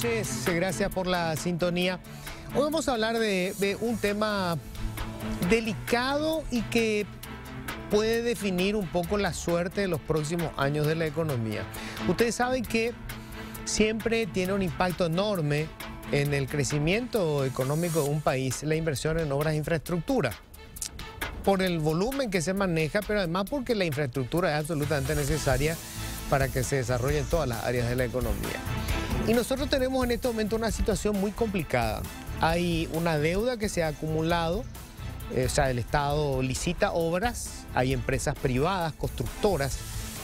noches, gracias por la sintonía. Hoy vamos a hablar de un tema delicado y que puede definir un poco la suerte de los próximos años de la economía. Ustedes saben que siempre tiene un impacto enorme en el crecimiento económico de un país la inversión en obras de infraestructura, por el volumen que se maneja, pero además porque la infraestructura es absolutamente necesaria para que se desarrollen todas las áreas de la economía. Y nosotros tenemos en este momento una situación muy complicada. Hay una deuda que se ha acumulado, o sea, el Estado licita obras, hay empresas privadas, constructoras,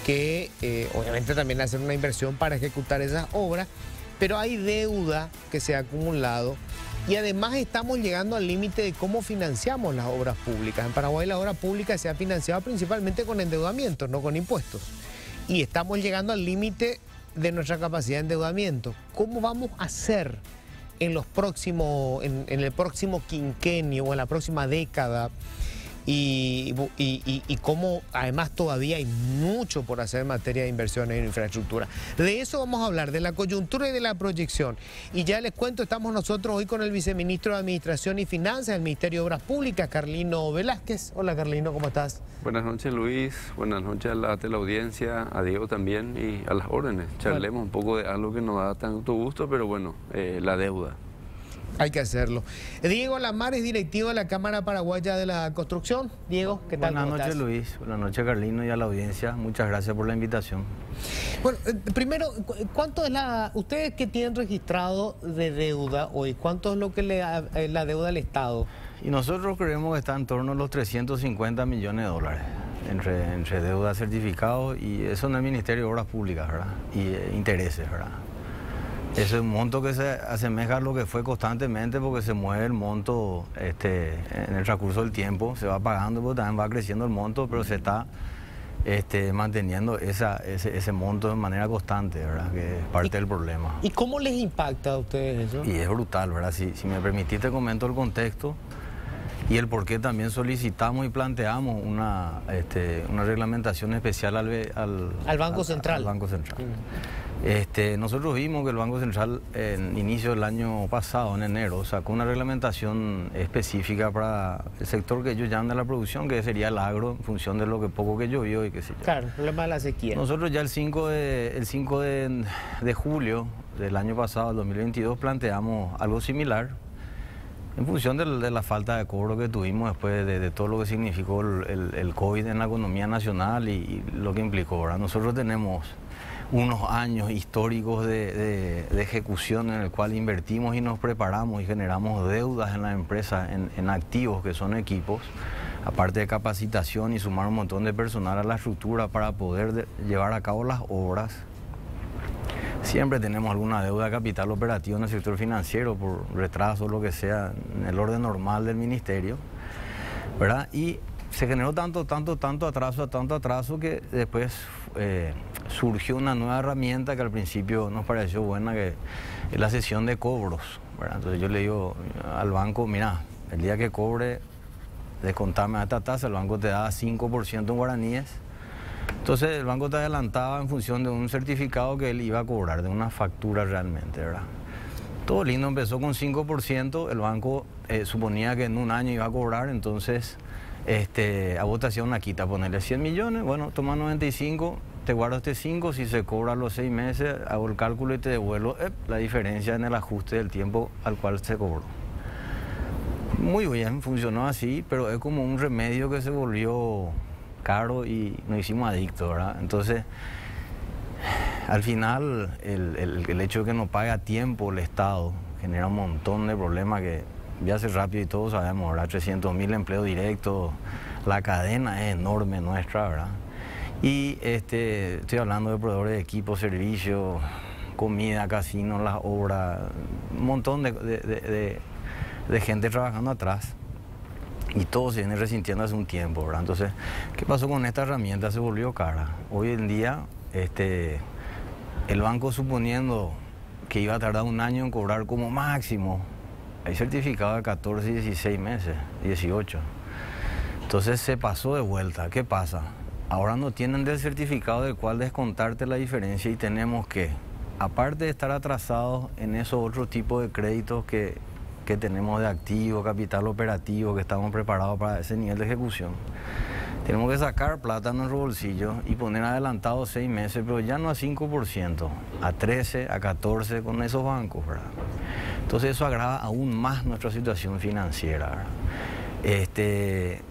que obviamente también hacen una inversión para ejecutar esas obras, pero hay deuda que se ha acumulado y además estamos llegando al límite de cómo financiamos las obras públicas. En Paraguay la obra pública se ha financiado principalmente con endeudamiento, no con impuestos. Y estamos llegando al límite de nuestra capacidad de endeudamiento. ¿Cómo vamos a hacer en el próximo quinquenio o en la próxima década? Y cómo además todavía hay mucho por hacer en materia de inversiones en infraestructura. De eso vamos a hablar, de la coyuntura y de la proyección. Y ya les cuento, estamos nosotros hoy con el viceministro de Administración y Finanzas del Ministerio de Obras Públicas, Carlino Velázquez. Hola Carlino, ¿cómo estás? Buenas noches Luis, buenas noches a la teleaudiencia, a Diego también y a las órdenes. Charlemos un poco de algo que no da tanto gusto, pero bueno, la deuda. Hay que hacerlo. Diego Lamar es directivo de la Cámara Paraguaya de la Construcción. Diego, ¿qué tal? Buenas noches, Luis. Buenas noches, Carlino, y a la audiencia. Muchas gracias por la invitación. Bueno, primero, ¿cuánto es ustedes que tienen registrado de deuda hoy? ¿Cuánto es lo que la deuda al Estado? Y nosotros creemos que está en torno a los 350 millones de dólares entre deuda, certificados, y eso en el Ministerio de Obras Públicas, ¿verdad? Y intereses, ¿verdad? Ese es un monto que se asemeja a lo que fue constantemente, porque se mueve el monto en el transcurso del tiempo, se va pagando, pero también va creciendo el monto, pero se está manteniendo ese monto de manera constante, ¿verdad? Que es parte del problema. ¿Y cómo les impacta a ustedes eso? Y es brutal, ¿verdad? Si me permitís, te comento el contexto y el por qué también solicitamos y planteamos una reglamentación especial al Banco Central. Nosotros vimos que el Banco Central en inicio del año pasado, en enero, sacó una reglamentación específica para el sector que ellos llaman de la producción, que sería el agro, en función de lo que poco que llovió y qué sé yo. Claro, el problema de la sequía. Nosotros ya el 5 de julio del año pasado, el 2022, planteamos algo similar, en función de la falta de cobro que tuvimos después de todo lo que significó el COVID en la economía nacional y lo que implicó, ¿verdad? Nosotros tenemos unos años históricos de ejecución en el cual invertimos y nos preparamos y generamos deudas en las empresas, en activos que son equipos, aparte de capacitación y sumar un montón de personal a la estructura para poder llevar a cabo las obras. Siempre tenemos alguna deuda de capital operativo en el sector financiero por retraso o lo que sea, en el orden normal del ministerio, ¿verdad? Y se generó tanto atraso que después surgió una nueva herramienta que al principio nos pareció buena, que es la cesión de cobros, ¿verdad? Entonces yo le digo al banco, mira, el día que cobre, descontame a esta tasa, el banco te da 5% en guaraníes. Entonces el banco te adelantaba en función de un certificado que él iba a cobrar, de una factura realmente, ¿verdad? Todo lindo, empezó con 5%, el banco suponía que en un año iba a cobrar, entonces a vos te hacía una quita, ponerle 100 millones, bueno, toma 95, te guardo 5, si se cobra a los 6 meses, hago el cálculo y te devuelvo la diferencia en el ajuste del tiempo al cual se cobró. Muy bien, funcionó así, pero es como un remedio que se volvió caro y nos hicimos adictos, ¿verdad? Entonces, al final, el hecho de que no pague a tiempo el Estado genera un montón de problemas que ya hace rápido y todos sabemos, ¿verdad? 300.000 empleos directos, la cadena es enorme nuestra, ¿verdad? Y estoy hablando de proveedores de equipos, servicios, comida, casinos, las obras, un montón de gente trabajando atrás. Y todo se viene resintiendo hace un tiempo, ¿verdad? Entonces, ¿qué pasó con esta herramienta? Se volvió cara. Hoy en día, el banco, suponiendo que iba a tardar un año en cobrar como máximo, hay certificado de 14, 16 meses, 18. Entonces se pasó de vuelta. ¿Qué pasa? Ahora no tienen del certificado del cual descontarte la diferencia y tenemos que aparte de estar atrasados en esos otros tipos de créditos que tenemos de activo, capital operativo, que estamos preparados para ese nivel de ejecución, tenemos que sacar plata en nuestro bolsillo y poner adelantado 6 meses, pero ya no a 5%, a 13, a 14 con esos bancos, ¿verdad? Entonces eso agrava aún más nuestra situación financiera, ¿verdad?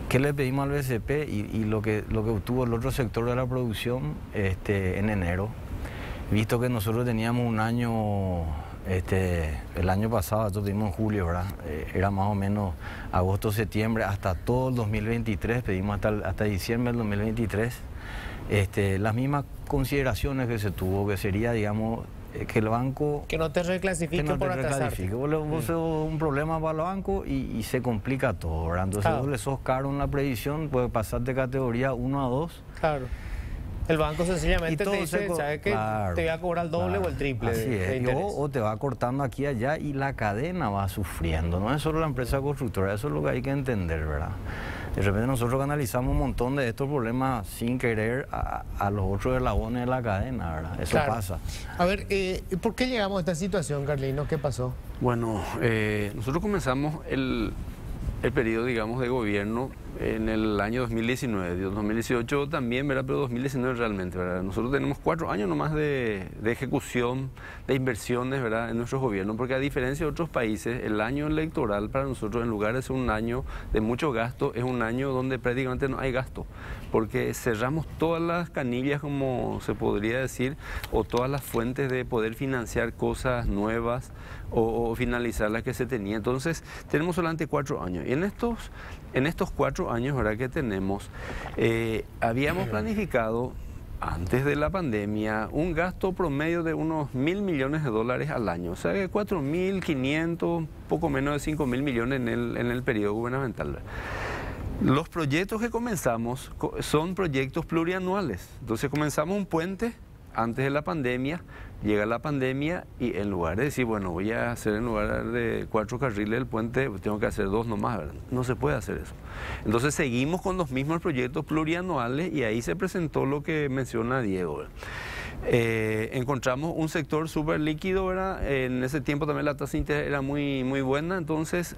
¿Qué le pedimos al BCP y lo que obtuvo el otro sector de la producción en enero? Visto que nosotros teníamos un año, el año pasado, nosotros pedimos en julio, ¿verdad? Era más o menos agosto, septiembre, hasta todo el 2023, pedimos hasta diciembre del 2023. Las mismas consideraciones que se tuvo, que sería, digamos, que el banco... Que no te reclasifique por atrasarte. Vos sos un problema para el banco y se complica todo, ¿verdad? Entonces vos le sos caro en la previsión, puede pasar de categoría 1 a 2. Claro. El banco sencillamente te dice, ¿sabes qué? Claro, te voy a cobrar el doble o el triple de interés. O te va cortando aquí y allá y la cadena va sufriendo. No es solo la empresa constructora, eso es lo que hay que entender, ¿verdad? De repente nosotros canalizamos un montón de estos problemas sin querer a los otros eslabones de la cadena, ¿verdad? Eso pasa. A ver, ¿por qué llegamos a esta situación, Carlino? ¿Qué pasó? Bueno, nosotros comenzamos el periodo, digamos, de gobierno en el año 2019, 2018 también, ¿verdad? Pero 2019 realmente, ¿verdad? Nosotros tenemos 4 años nomás de ejecución, de inversiones, ¿verdad? En nuestros gobiernos, porque a diferencia de otros países, el año electoral para nosotros, en lugar de ser un año de mucho gasto, es un año donde prácticamente no hay gasto, porque cerramos todas las canillas, como se podría decir, o todas las fuentes de poder financiar cosas nuevas o finalizar las que se tenía. Entonces, tenemos solamente 4 años. Y en estos 4 años, ¿verdad?, que tenemos, habíamos planificado antes de la pandemia un gasto promedio de unos 1.000 millones de dólares al año, o sea, 4.500, poco menos de 5.000 millones en el periodo gubernamental. Los proyectos que comenzamos son proyectos plurianuales, entonces comenzamos un puente antes de la pandemia, llega la pandemia y en lugar de decir, bueno, voy a hacer en lugar de 4 carriles del puente, tengo que hacer 2 nomás, ¿verdad? No se puede hacer eso. Entonces seguimos con los mismos proyectos plurianuales y ahí se presentó lo que menciona Diego, ¿verdad? Encontramos un sector súper líquido, ¿verdad? En ese tiempo también la tasa de interés era muy buena, entonces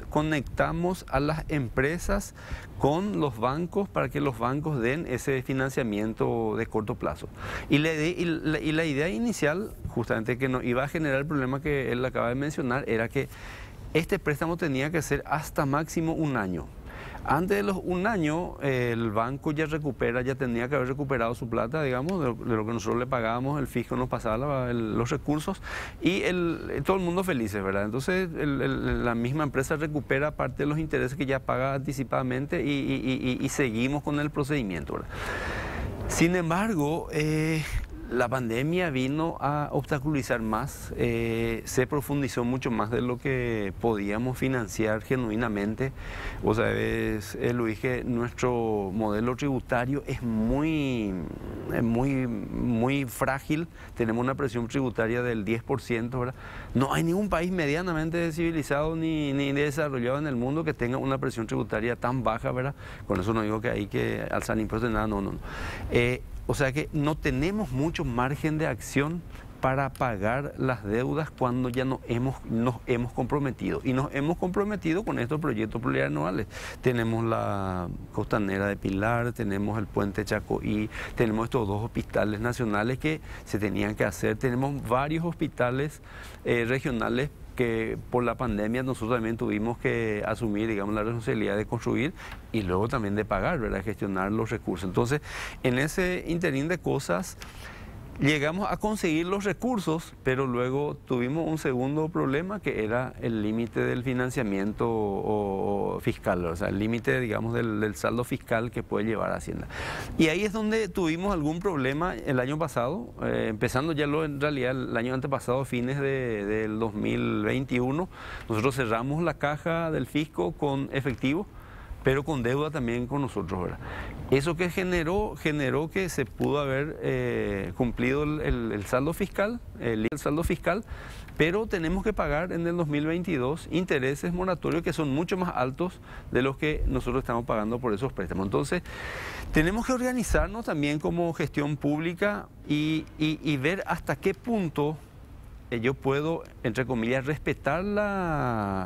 conectamos a las empresas con los bancos para que los bancos den ese financiamiento de corto plazo. Y la idea inicial, justamente que nos iba a generar el problema que él acaba de mencionar, era que este préstamo tenía que ser hasta máximo 1 año. Antes de los 1 año, el banco ya tenía que haber recuperado su plata, digamos, de lo que nosotros le pagábamos, el fisco nos pasaba los recursos y todo el mundo felices, ¿verdad? Entonces, la misma empresa recupera parte de los intereses que ya paga anticipadamente y seguimos con el procedimiento, ¿verdad? Sin embargo, la pandemia vino a obstaculizar más, se profundizó mucho más de lo que podíamos financiar genuinamente. Vos sabés, Luis, que nuestro modelo tributario es muy frágil, tenemos una presión tributaria del 10%, ¿verdad? No hay ningún país medianamente civilizado ni desarrollado en el mundo que tenga una presión tributaria tan baja, ¿verdad? Con eso no digo que hay que alzar impuestos, nada, no. O sea que no tenemos mucho margen de acción para pagar las deudas cuando ya nos hemos comprometido. Y nos hemos comprometido con estos proyectos plurianuales. Tenemos la Costanera de Pilar, tenemos el Puente Chacoí, tenemos estos 2 hospitales nacionales que se tenían que hacer, tenemos varios hospitales regionales que por la pandemia nosotros también tuvimos que asumir, digamos, la responsabilidad de construir y luego también de pagar, ¿verdad?, gestionar los recursos. Entonces, en ese interín de cosas, llegamos a conseguir los recursos, pero luego tuvimos un segundo problema que era el límite del financiamiento fiscal, o sea, el límite, digamos, del saldo fiscal que puede llevar a Hacienda. Y ahí es donde tuvimos algún problema el año pasado, empezando ya en realidad el año antepasado, fines del 2021, nosotros cerramos la caja del fisco con efectivo, pero con deuda también con nosotros, ¿verdad? Eso que generó que se pudo haber cumplido el saldo fiscal, el saldo fiscal, pero tenemos que pagar en el 2022 intereses moratorios que son mucho más altos de los que nosotros estamos pagando por esos préstamos. Entonces, tenemos que organizarnos también como gestión pública y ver hasta qué punto yo puedo, entre comillas, respetar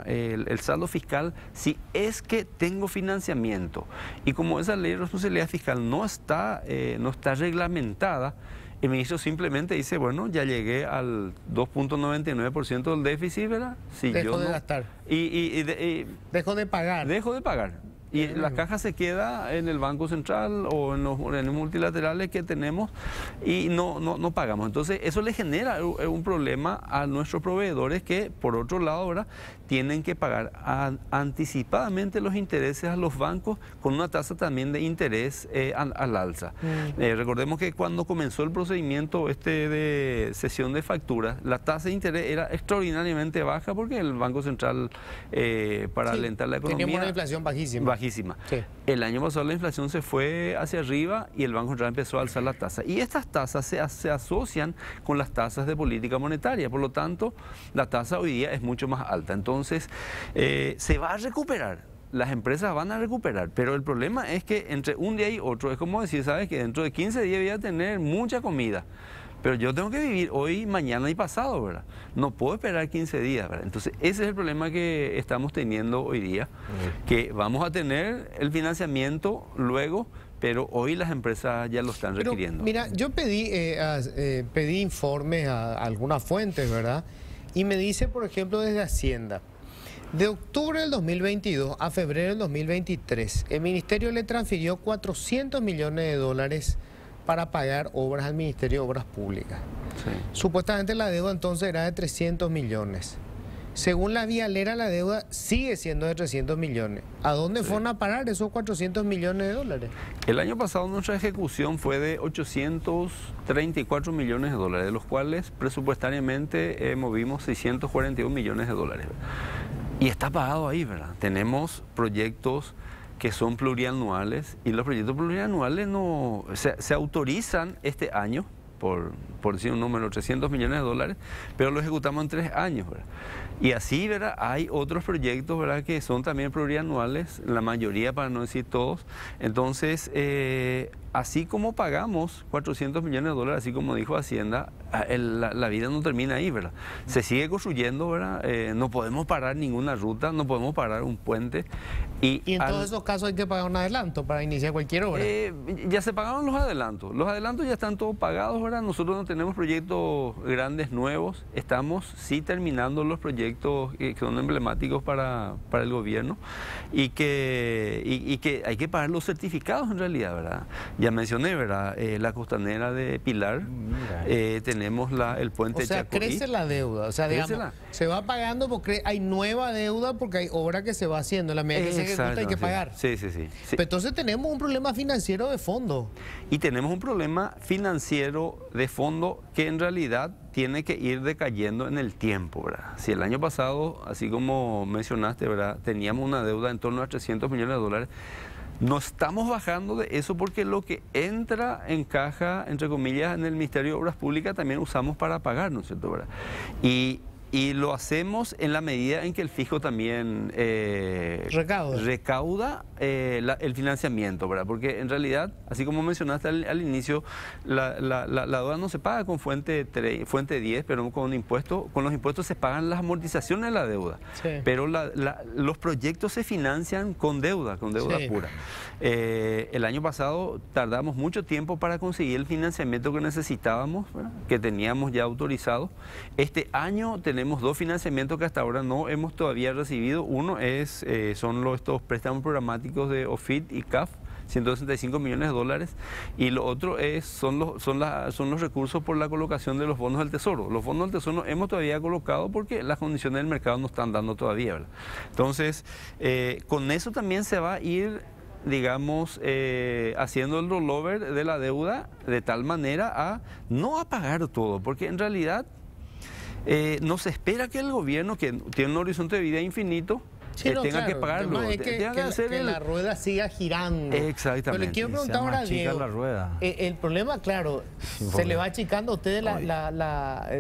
el saldo fiscal si es que tengo financiamiento. Y como esa ley de responsabilidad fiscal no está reglamentada, el ministro simplemente dice, bueno, ya llegué al 2.99% del déficit, ¿verdad? Si dejo de gastar. Dejo de pagar. Dejo de pagar. Y la caja se queda en el Banco Central o en los organismos multilaterales que tenemos y no pagamos. Entonces, eso le genera un problema a nuestros proveedores que, por otro lado, ahora tienen que pagar anticipadamente los intereses a los bancos con una tasa también de interés al alza. Recordemos que cuando comenzó el procedimiento de cesión de facturas, la tasa de interés era extraordinariamente baja porque el Banco Central, para alentar la economía... Teníamos una inflación bajísima. Sí. El año pasado la inflación se fue hacia arriba y el Banco Central empezó a alzar la tasa. Y estas tasas se asocian con las tasas de política monetaria. Por lo tanto, la tasa hoy día es mucho más alta. Entonces, se va a recuperar. Las empresas van a recuperar. Pero el problema es que entre un día y otro, es como decir, ¿sabes? Que dentro de 15 días voy a tener mucha comida. Pero yo tengo que vivir hoy, mañana y pasado, ¿verdad? No puedo esperar 15 días, ¿verdad? Entonces, ese es el problema que estamos teniendo hoy día, que vamos a tener el financiamiento luego, pero hoy las empresas ya lo están requiriendo. Mira, yo pedí informes a algunas fuentes, ¿verdad? Y me dice, por ejemplo, desde Hacienda, de octubre del 2022 a febrero del 2023, el Ministerio le transfirió 400 millones de dólares para pagar obras al Ministerio de Obras Públicas. Sí. Supuestamente la deuda entonces era de 300 millones. Según la vialera, la deuda sigue siendo de 300 millones. ¿A dónde fueron a parar esos 400 millones de dólares? El año pasado nuestra ejecución fue de 834 millones de dólares, de los cuales presupuestariamente movimos 641 millones de dólares. Y está pagado ahí, ¿verdad? Tenemos proyectos que son plurianuales y los proyectos plurianuales se autorizan este año, por decir un número, 300 millones de dólares, pero lo ejecutamos en 3 años, ¿verdad? Y así, ¿verdad? Hay otros proyectos, ¿verdad?, que son también plurianuales, la mayoría, para no decir todos. Entonces, así como pagamos 400 millones de dólares, así como dijo Hacienda, la vida no termina ahí, ¿verdad? Se sigue construyendo, ¿verdad? No podemos parar ninguna ruta, no podemos parar un puente. Y en todos esos casos hay que pagar un adelanto para iniciar cualquier obra. Ya se pagaron los adelantos. Los adelantos ya están todos pagados, ¿verdad? Nosotros no tenemos proyectos grandes nuevos. Estamos sí terminando los proyectos que son emblemáticos para el gobierno y que hay que pagar los certificados en realidad, ¿verdad? Ya mencioné, ¿verdad? La costanera de Pilar, tenemos el puente Chacorí. Crece la deuda, o sea, digamos, se va pagando porque hay nueva deuda, porque hay obra que se va haciendo, la medida que se ejecuta hay que pagar. Sí. Pero entonces tenemos un problema financiero de fondo. Y tenemos un problema financiero de fondo que en realidad tiene que ir decayendo en el tiempo, ¿verdad? Si el año pasado, así como mencionaste, ¿verdad?, teníamos una deuda en torno a 300 millones de dólares, no estamos bajando de eso porque lo que entra en caja, entre comillas, en el Ministerio de Obras Públicas también usamos para pagar, ¿no es cierto?, ¿verdad? Y lo hacemos en la medida en que el fisco también recauda el financiamiento, ¿verdad? Porque en realidad, así como mencionaste al inicio, la deuda no se paga con fuente 10, pero con los impuestos se pagan las amortizaciones de la deuda. Sí. Pero los proyectos se financian con deuda sí, pura. El año pasado tardamos mucho tiempo para conseguir el financiamiento que necesitábamos, ¿verdad?, que teníamos ya autorizado. Este año tenemos 2 financiamientos que hasta ahora no hemos todavía recibido. Uno son estos préstamos programáticos de OFIT y CAF, 165 millones de dólares, y lo otro son los recursos por la colocación de los bonos del Tesoro. Los bonos del Tesoro no hemos todavía colocado porque las condiciones del mercado no están dando todavía, ¿verdad? Entonces, con eso también se va a ir, digamos, haciendo el rollover de la deuda de tal manera no a pagar todo, porque en realidad no se espera que el gobierno, que tiene un horizonte de vida infinito, Sí, no, tenga que claro, pagarlo. el tema es que la rueda siga girando. Exactamente. Pero le quiero preguntar ahora, Diego, la rueda. El problema, claro, se le va achicando a ustedes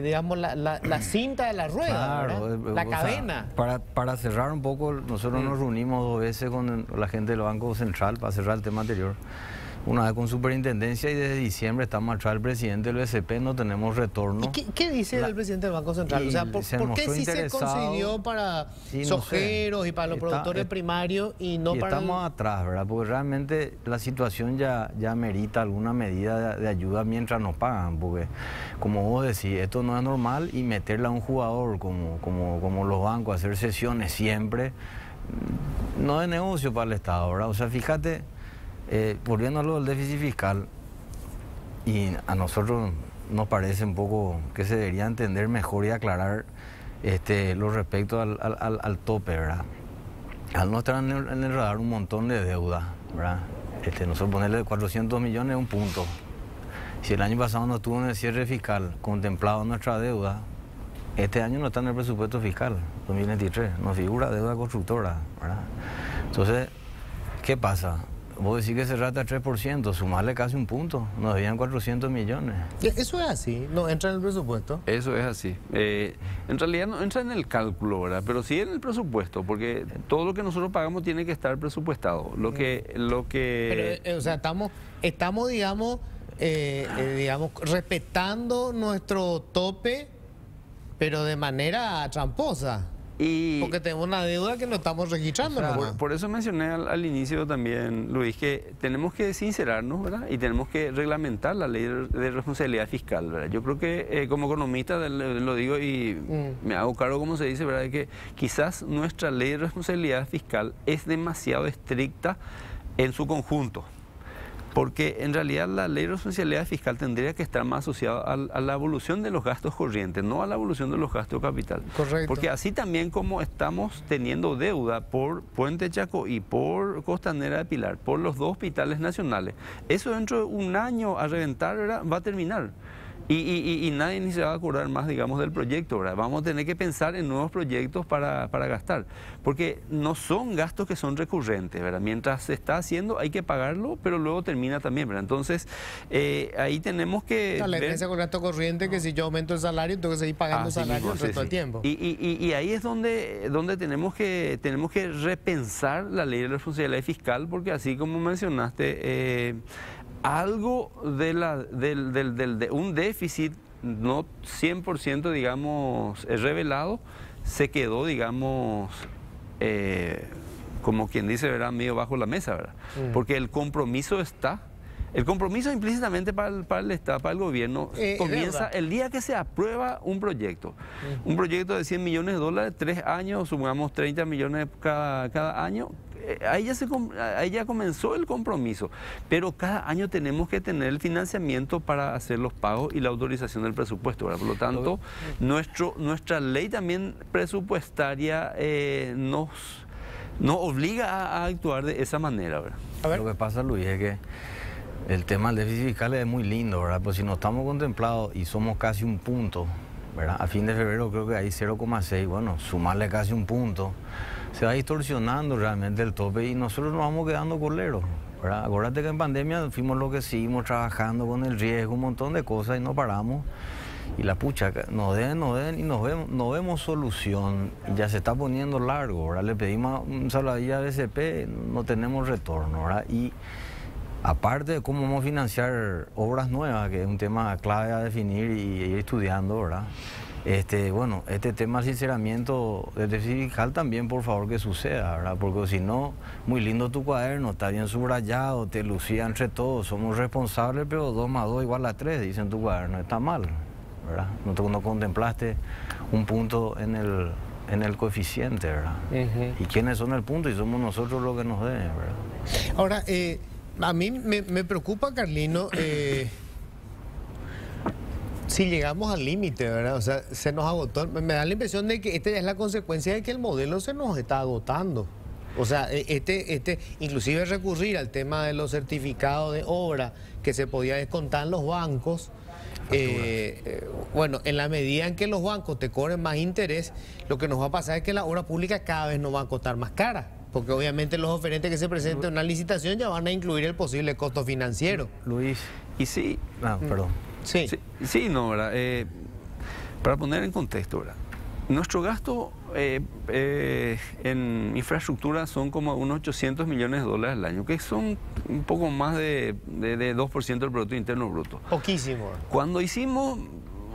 digamos, la cinta de la rueda, Claro, ¿verdad? La cadena. Sea, para cerrar un poco, nosotros nos reunimos 2 veces con la gente del Banco Central para cerrar el tema anterior. Una vez con superintendencia y desde diciembre estamos atrás del presidente del BCP, no tenemos retorno. ¿Y qué dice el presidente del Banco Central? O sea, ¿por qué sí se concedió para sojeros y para los productores primarios y no para estamos atrás, ¿verdad? Porque realmente la situación ya merita alguna medida de ayuda mientras nos pagan, porque como vos decís, esto no es normal y meterle a un jugador como los bancos, hacer sesiones siempre, no es negocio para el Estado, ¿verdad? O sea, fíjate... volviendo a lo del déficit fiscal, y a nosotros nos parece un poco que se debería entender mejor y aclarar lo respecto al tope, ¿verdad? Al no estar en el radar un montón de deuda, ¿verdad? Nosotros ponerle 400 millones es un punto. Si el año pasado no estuvo en el cierre fiscal contemplado nuestra deuda, este año no está en el presupuesto fiscal, 2023, no figura deuda constructora, ¿verdad? Entonces, ¿qué pasa? Vos decís que cerraste a 3%, sumarle casi un punto, nos debían 400 millones. Eso es así, no entra en el presupuesto. Eso es así. En realidad no entra en el cálculo, ¿verdad? Pero sí en el presupuesto, porque todo lo que nosotros pagamos tiene que estar presupuestado. Pero, o sea, estamos digamos, respetando nuestro tope, pero de manera tramposa. Porque tenemos una deuda que no estamos registrando. O sea, por eso mencioné al inicio también, Luis, que tenemos que sincerarnos, ¿verdad? Y tenemos que reglamentar la ley de responsabilidad fiscal, ¿verdad? Yo creo que como economista lo digo y me hago cargo, como se dice, ¿verdad? De que quizás nuestra ley de responsabilidad fiscal es demasiado estricta en su conjunto. Porque en realidad la ley de responsabilidad fiscal tendría que estar más asociada a la evolución de los gastos corrientes, no a la evolución de los gastos de capital. Correcto. Porque así también como estamos teniendo deuda por Puente Chaco y por Costanera de Pilar, por los 2 hospitales nacionales, eso dentro de un año a reventar, ¿verdad? Va a terminar. Y nadie ni se va a acordar más, digamos, del proyecto, ¿verdad? Vamos a tener que pensar en nuevos proyectos para gastar, porque no son gastos que son recurrentes, ¿verdad? Mientras se está haciendo hay que pagarlo, pero luego termina también, ¿verdad? Entonces, ahí tenemos que... La diferencia con gasto corriente que si yo aumento el salario, tengo que seguir pagando salario el resto del tiempo. Y ahí es donde tenemos que repensar la ley de responsabilidad fiscal, porque así como mencionaste... algo de un déficit no 100%, digamos, revelado, se quedó, digamos, como quien dice, ¿verdad?, medio bajo la mesa, ¿verdad? Porque el compromiso está. El compromiso implícitamente para el Estado, para el gobierno, comienza el día que se aprueba un proyecto. Un proyecto de $100 millones, 3 años, sumamos 30 millones cada año. Ahí ya comenzó el compromiso, pero cada año tenemos que tener el financiamiento para hacer los pagos y la autorización del presupuesto, ¿verdad? Por lo tanto, nuestra ley también presupuestaria nos obliga a actuar de esa manera, ¿verdad? Lo que pasa, Luis, es que el tema del déficit fiscal es muy lindo, ¿verdad? Pues si no estamos contemplados y somos casi un punto, ¿verdad? A fin de febrero creo que hay 0,6, bueno, sumarle casi un punto, se va distorsionando realmente el tope y nosotros nos vamos quedando coleros, ¿verdad? Acuérdate que en pandemia fuimos lo que seguimos trabajando con el riesgo, un montón de cosas y no paramos. Y la pucha, nos den y no vemos solución, ya se está poniendo largo, ¿verdad? Le pedimos un saladilla de BCP, no tenemos retorno, ¿verdad? Y aparte de cómo vamos a financiar obras nuevas, que es un tema clave a definir y ir estudiando, ¿verdad? Bueno, este tema del sinceramiento del déficit fiscal también, por favor, que suceda, ¿verdad? Porque si no, muy lindo tu cuaderno, está bien subrayado, te lucía entre todos, somos responsables, pero 2 más 2 igual a 3, dice en tu cuaderno, está mal, ¿verdad? No contemplaste un punto en el coeficiente, ¿verdad? ¿Y quiénes son el punto? Y somos nosotros los que nos den, ¿verdad? Ahora, a mí me preocupa, Carlino, si llegamos al límite, ¿verdad? O sea, se nos agotó. Me da la impresión de que esta ya es la consecuencia de que el modelo se nos está agotando. O sea, inclusive recurrir al tema de los certificados de obra que se podía descontar en los bancos. Bueno, en la medida en que los bancos te cobren más interés, lo que nos va a pasar es que la obra pública cada vez nos va a costar más cara. Porque obviamente los oferentes que se presenten en una licitación ya van a incluir el posible costo financiero. Luis. Y sí. Perdón. Sí. Sí, no, ¿verdad? Para poner en contexto, ¿verdad? Nuestro gasto en infraestructura son como unos 800 millones de dólares al año, que son un poco más de 2% del Producto Interno Bruto. Poquísimo. Cuando hicimos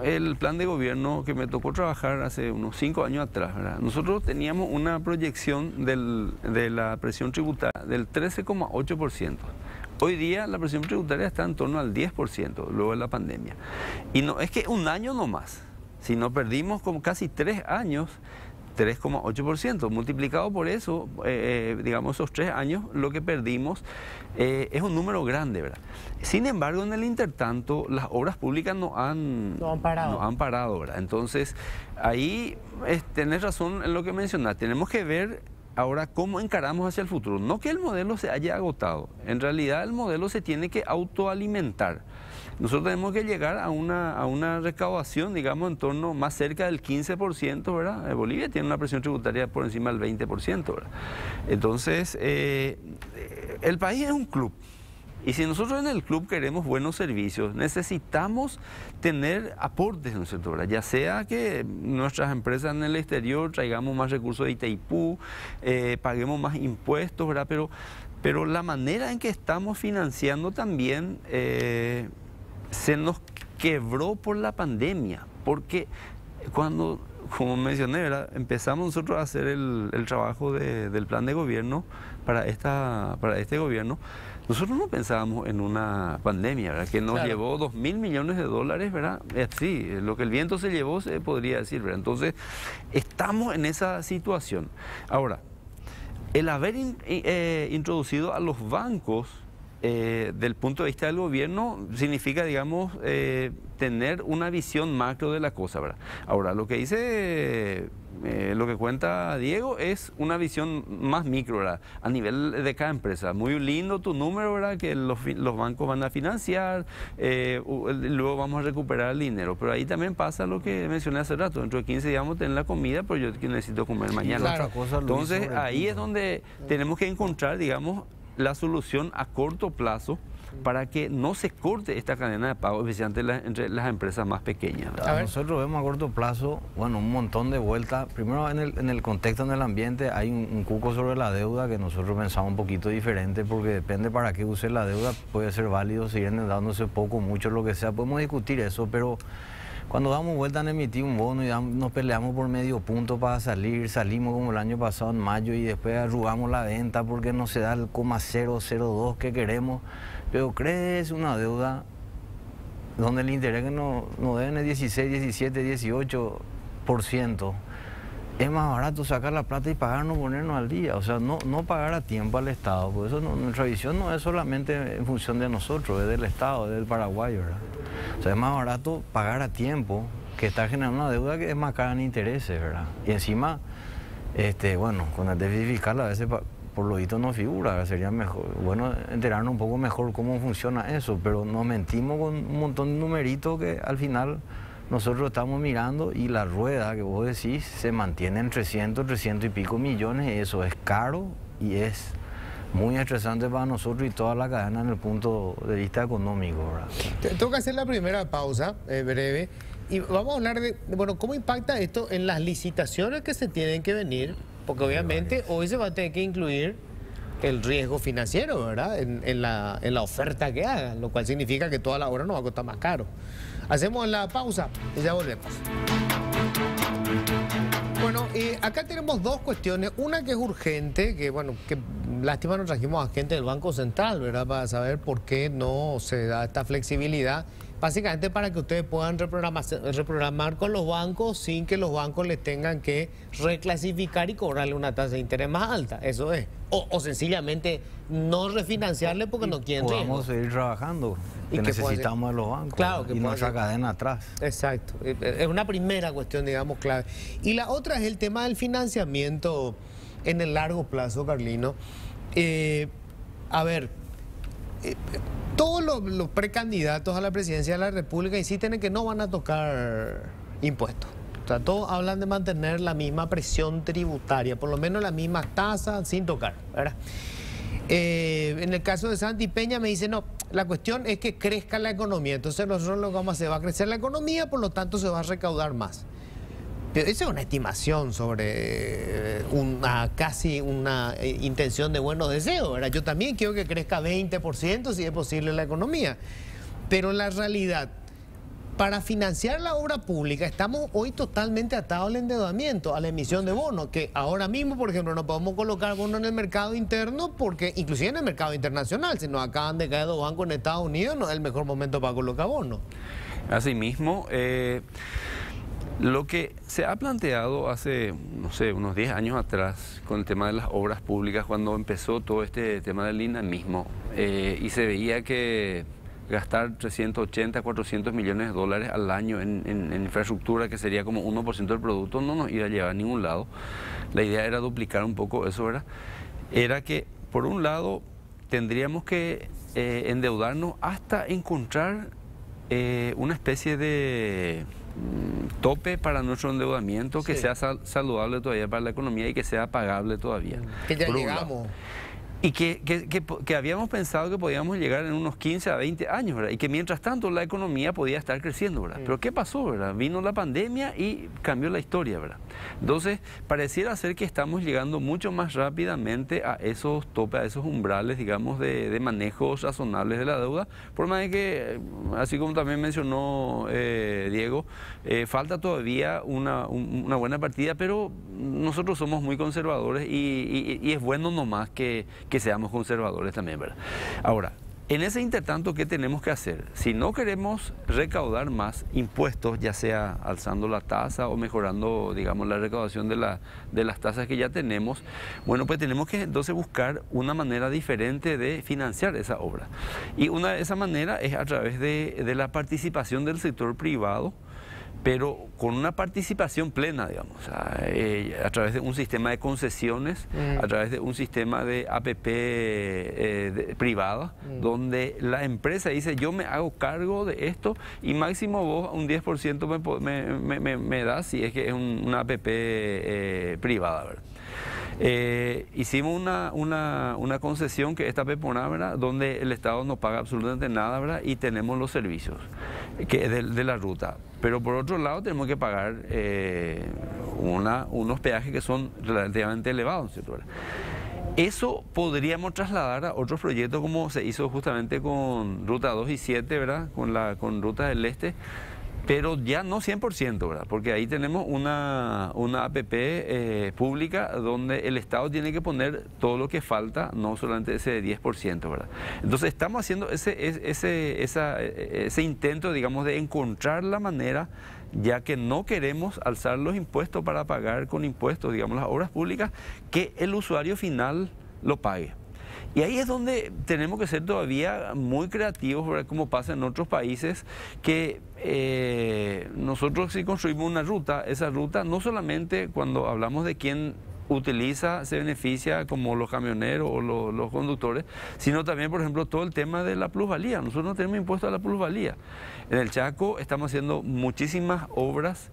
el plan de gobierno que me tocó trabajar hace unos 5 años atrás, ¿verdad? Nosotros teníamos una proyección de la presión tributaria del 13,8%. Hoy día la presión tributaria está en torno al 10% luego de la pandemia. Y no es que un año no más, sino perdimos como casi 3 años, 3,8%. Multiplicado por eso, digamos, esos 3 años, lo que perdimos es un número grande, ¿verdad? Sin embargo, en el intertanto, las obras públicas no han parado, ¿verdad? Entonces, ahí tenés razón en lo que mencionaste. Tenemos que ver ahora cómo encaramos hacia el futuro. No que el modelo se haya agotado. En realidad, el modelo se tiene que autoalimentar. Nosotros tenemos que llegar a una recaudación, digamos, en torno más cerca del 15%, ¿verdad? Bolivia tiene una presión tributaria por encima del 20%, ¿verdad? Entonces, el país es un club. Y si nosotros en el club queremos buenos servicios, necesitamos tener aportes, ¿no es cierto?, ¿verdad? Ya sea que nuestras empresas en el exterior traigamos más recursos de Itaipú, paguemos más impuestos, ¿verdad? Pero la manera en que estamos financiando también se nos quebró por la pandemia, porque cuando, como mencioné, ¿verdad?, empezamos nosotros a hacer el trabajo del plan de gobierno para este gobierno. Nosotros no pensábamos en una pandemia, ¿verdad?, que nos llevó 2.000 millones de dólares, ¿verdad? Sí, lo que el viento se llevó, se podría decir, ¿verdad? Entonces, estamos en esa situación. Ahora, el haber introducido a los bancos del punto de vista del gobierno significa, digamos, tener una visión macro de la cosa, ¿verdad? Ahora, lo que dice, lo que cuenta Diego es una visión más micro, ¿verdad?, a nivel de cada empresa. Muy lindo tu número, ¿verdad?, que los bancos van a financiar, luego vamos a recuperar el dinero. Pero ahí también pasa lo que mencioné hace rato. Dentro de 15 días vamos a tener la comida, pero yo necesito comer mañana. Claro. Entonces, ahí es donde tenemos que encontrar, digamos, la solución a corto plazo para que no se corte esta cadena de pago, especialmente entre las empresas más pequeñas. Nosotros vemos a corto plazo, bueno, un montón de vueltas. Primero, en el contexto, en el ambiente, hay un cuco sobre la deuda que nosotros pensamos un poquito diferente, porque depende para qué use la deuda, puede ser válido seguir endeudándose poco, mucho, lo que sea. Podemos discutir eso, pero cuando damos vuelta en emitir un bono y nos peleamos por medio punto para salimos como el año pasado en mayo y después arrugamos la venta porque no se da el 0,002 que queremos, pero crees una deuda donde el interés que nos deben es 16, 17, 18%. Es más barato sacar la plata y pagarnos, ponernos al día, o sea, no pagar a tiempo al Estado. Por eso nuestra visión no es solamente en función de nosotros, es del Estado, es del paraguayo, ¿verdad? O sea, es más barato pagar a tiempo que estar generando una deuda que es más cara en intereses, ¿verdad? Y encima, bueno, con el déficit fiscal a veces por lo visto no figura, ¿verdad? Sería mejor, bueno, enterarnos un poco mejor cómo funciona eso, pero nos mentimos con un montón de numeritos que al final nosotros estamos mirando y la rueda que vos decís se mantiene en 300 y pico millones, y eso es caro y es muy estresante para nosotros y toda la cadena en el punto de vista económico, ¿verdad? Tengo que hacer la primera pausa, breve, y vamos a hablar de, bueno, cómo impacta esto en las licitaciones que se tienen que venir, porque obviamente hoy se va a tener que incluir el riesgo financiero, ¿verdad?, en la oferta que hagan, lo cual significa que toda la obra nos va a costar más caro. Hacemos la pausa y ya volvemos. Bueno, acá tenemos dos cuestiones. Una que es urgente, que bueno, que lástima no trajimos a gente del Banco Central, ¿verdad?, para saber por qué no se da esta flexibilidad. Básicamente para que ustedes puedan reprogramar con los bancos sin que los bancos les tengan que reclasificar y cobrarle una tasa de interés más alta. Eso es. O sencillamente no refinanciarle porque no quieren riesgo. Podamos seguir trabajando, que necesitamos de los bancos, claro, y nuestra cadena atrás. Exacto. Es una primera cuestión, digamos, clave. Y la otra es el tema del financiamiento en el largo plazo, Carlino. A ver, Todos los precandidatos a la presidencia de la República insisten en que no van a tocar impuestos. O sea, todos hablan de mantener la misma presión tributaria, por lo menos las mismas tasas sin tocar, ¿verdad? En el caso de Santi Peña me dice, no, la cuestión es que crezca la economía. Entonces nosotros lo que vamos a hacer, va a crecer la economía, por lo tanto se va a recaudar más. Pero esa es una estimación sobre casi una intención de buenos deseos, ¿verdad? Yo también quiero que crezca 20% si es posible la economía. Pero la realidad, para financiar la obra pública estamos hoy totalmente atados al endeudamiento, a la emisión de bonos, que ahora mismo, por ejemplo, no podemos colocar bonos en el mercado interno porque, inclusive en el mercado internacional, si nos acaban de caer 2 bancos en Estados Unidos, no es el mejor momento para colocar bonos. Asimismo, lo que se ha planteado hace, no sé, unos 10 años atrás con el tema de las obras públicas, cuando empezó todo este tema del dinamismo, y se veía que gastar 380, 400 millones de dólares al año en infraestructura, que sería como 1% del producto, no nos iba a llevar a ningún lado. La idea era duplicar un poco eso, ¿verdad? Era que, por un lado, tendríamos que endeudarnos hasta encontrar una especie de tope para nuestro endeudamiento que sea saludable todavía para la economía y que sea pagable todavía. Que ya llegamos. Y que habíamos pensado que podíamos llegar en unos 15 a 20 años, ¿verdad? Y que mientras tanto la economía podía estar creciendo, ¿verdad? Pero ¿qué pasó, verdad? Vino la pandemia y cambió la historia, ¿verdad? Entonces, pareciera ser que estamos llegando mucho más rápidamente a esos topes, a esos umbrales, digamos, de manejos razonables de la deuda, por más de que, así como también mencionó Diego, falta todavía una buena partida, pero nosotros somos muy conservadores y es bueno nomás que seamos conservadores también, ¿verdad? Ahora, en ese intertanto, ¿qué tenemos que hacer? Si no queremos recaudar más impuestos, ya sea alzando la tasa o mejorando, digamos, la recaudación de las tasas que ya tenemos, bueno, pues tenemos que entonces buscar una manera diferente de financiar esa obra. Y una de esas maneras es a través de la participación del sector privado, pero con una participación plena, digamos, a través de un sistema de concesiones, a través de un sistema de APP privada, donde la empresa dice, yo me hago cargo de esto y máximo vos un 10% me das si es que es una APP privada, ¿verdad? Hicimos una concesión que está peponada, ¿verdad? Donde el Estado no paga absolutamente nada, ¿verdad? Y tenemos los servicios de la ruta. Pero por otro lado tenemos que pagar unos peajes que son relativamente elevados, ¿cierto? Eso podríamos trasladar a otros proyectos como se hizo justamente con Ruta 2 y 7, ¿verdad? Con Ruta del Este. Pero ya no 100%, ¿verdad? Porque ahí tenemos una APP pública donde el Estado tiene que poner todo lo que falta, no solamente ese 10%, ¿verdad? Entonces estamos haciendo ese intento, digamos, de encontrar la manera, ya que no queremos alzar los impuestos para pagar con impuestos, digamos, las obras públicas, que el usuario final lo pague. Y ahí es donde tenemos que ser todavía muy creativos, ¿verdad? Como pasa en otros países, que nosotros si construimos una ruta, esa ruta no solamente cuando hablamos de quién utiliza, se beneficia como los camioneros o los conductores, sino también, por ejemplo, todo el tema de la plusvalía. Nosotros no tenemos impuesto a la plusvalía. En el Chaco estamos haciendo muchísimas obras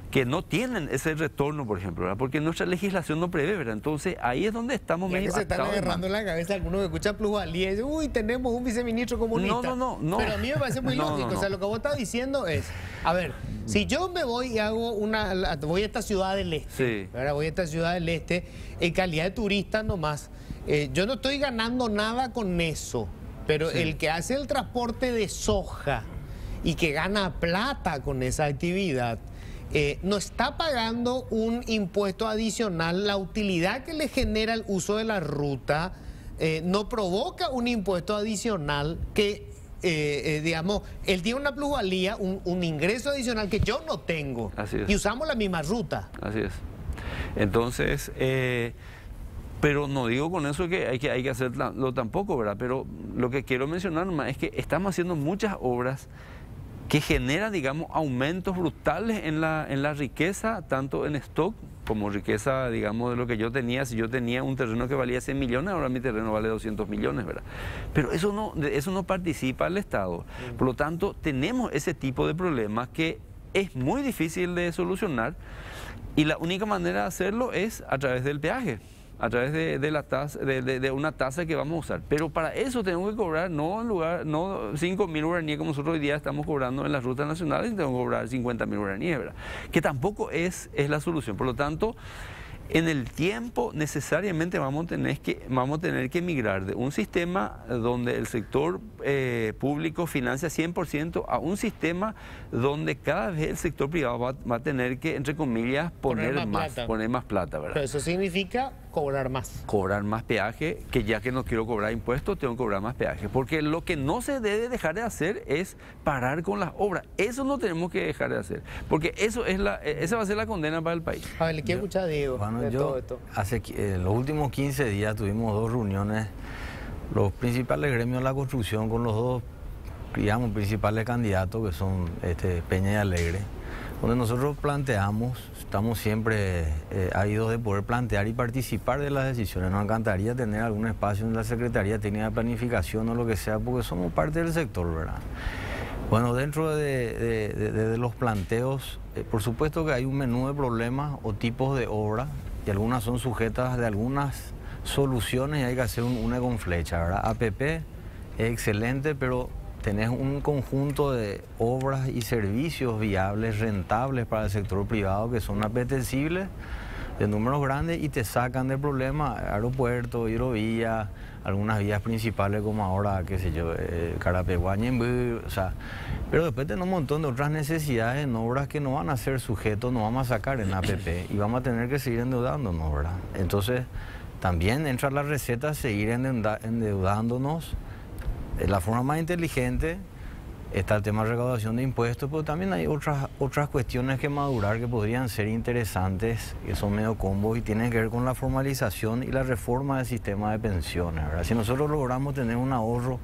que no tienen ese retorno, por ejemplo, ¿verdad? Porque nuestra legislación no prevé, ¿verdad? Entonces, ahí es donde estamos medio se están agarrando en la cabeza algunos que escuchan plusvalía y dicen, uy, tenemos un viceministro comunista. No. Pero a mí me parece muy lógico. O sea, lo que vos estás diciendo es, a ver, si yo me voy y hago voy a esta ciudad del este, ¿verdad? Voy a esta ciudad del este, en calidad de turista nomás, yo no estoy ganando nada con eso, pero el que hace el transporte de soja y que gana plata con esa actividad, no está pagando un impuesto adicional. La utilidad que le genera el uso de la ruta no provoca un impuesto adicional que, digamos, él tiene una plusvalía, un ingreso adicional que yo no tengo. Así es. Y usamos la misma ruta. Así es. Entonces, pero no digo con eso que hay que hacerlo tampoco, ¿verdad? Pero lo que quiero mencionar más es que estamos haciendo muchas obras que genera, digamos, aumentos brutales en la riqueza, tanto en stock como riqueza, digamos, de lo que yo tenía. Si yo tenía un terreno que valía 100 millones, ahora mi terreno vale 200 millones, ¿verdad? Pero de eso no participa el Estado. Por lo tanto, tenemos ese tipo de problemas que es muy difícil de solucionar, y la única manera de hacerlo es a través del peaje, a través de la tasa, de una tasa que vamos a usar. Pero para eso tenemos que cobrar no 5.000 guaraníes como nosotros hoy día estamos cobrando en las rutas nacionales, tenemos que cobrar 50.000 guaraníes, ¿verdad? Que tampoco es la solución. Por lo tanto, en el tiempo necesariamente vamos a tener que migrar de un sistema donde el sector público financia 100% a un sistema donde cada vez el sector privado va a tener que, entre comillas, poner más plata, ¿verdad? Pero eso significa cobrar más. Cobrar más peaje, que ya que no quiero cobrar impuestos, tengo que cobrar más peaje. Porque lo que no se debe dejar de hacer es parar con las obras. Eso no tenemos que dejar de hacer. Porque esa va a ser la condena para el país. A ver, le quiero escuchar a Diego. Bueno, los últimos 15 días tuvimos 2 reuniones, los principales gremios de la construcción, con los 2, digamos, principales candidatos, que son Peña y Alegre, donde nosotros estamos siempre ávidos de poder plantear y participar de las decisiones. Nos encantaría tener algún espacio en la Secretaría Técnica de Planificación o lo que sea, porque somos parte del sector, ¿verdad? Bueno, dentro de los planteos, por supuesto que hay un menú de problemas o tipos de obra, y algunas son sujetas de algunas soluciones y hay que hacer una con flecha, ¿verdad? APP es excelente, pero tenés un conjunto de obras y servicios viables, rentables para el sector privado, que son apetecibles, de números grandes, y te sacan de problemas: aeropuerto, hidrovía, algunas vías principales como ahora, qué sé yo, Carapeguá, Ñemby, o sea, pero después tenemos un montón de otras necesidades en obras que no van a ser sujetos, no vamos a sacar en APP y vamos a tener que seguir endeudándonos, ¿verdad? Entonces, también entra la receta seguir endeudándonos. La forma más inteligente está el tema de recaudación de impuestos, pero también hay otras cuestiones que madurar que podrían ser interesantes, que son medio combos y tienen que ver con la formalización y la reforma del sistema de pensiones, ¿verdad? Si nosotros logramos tener un ahorro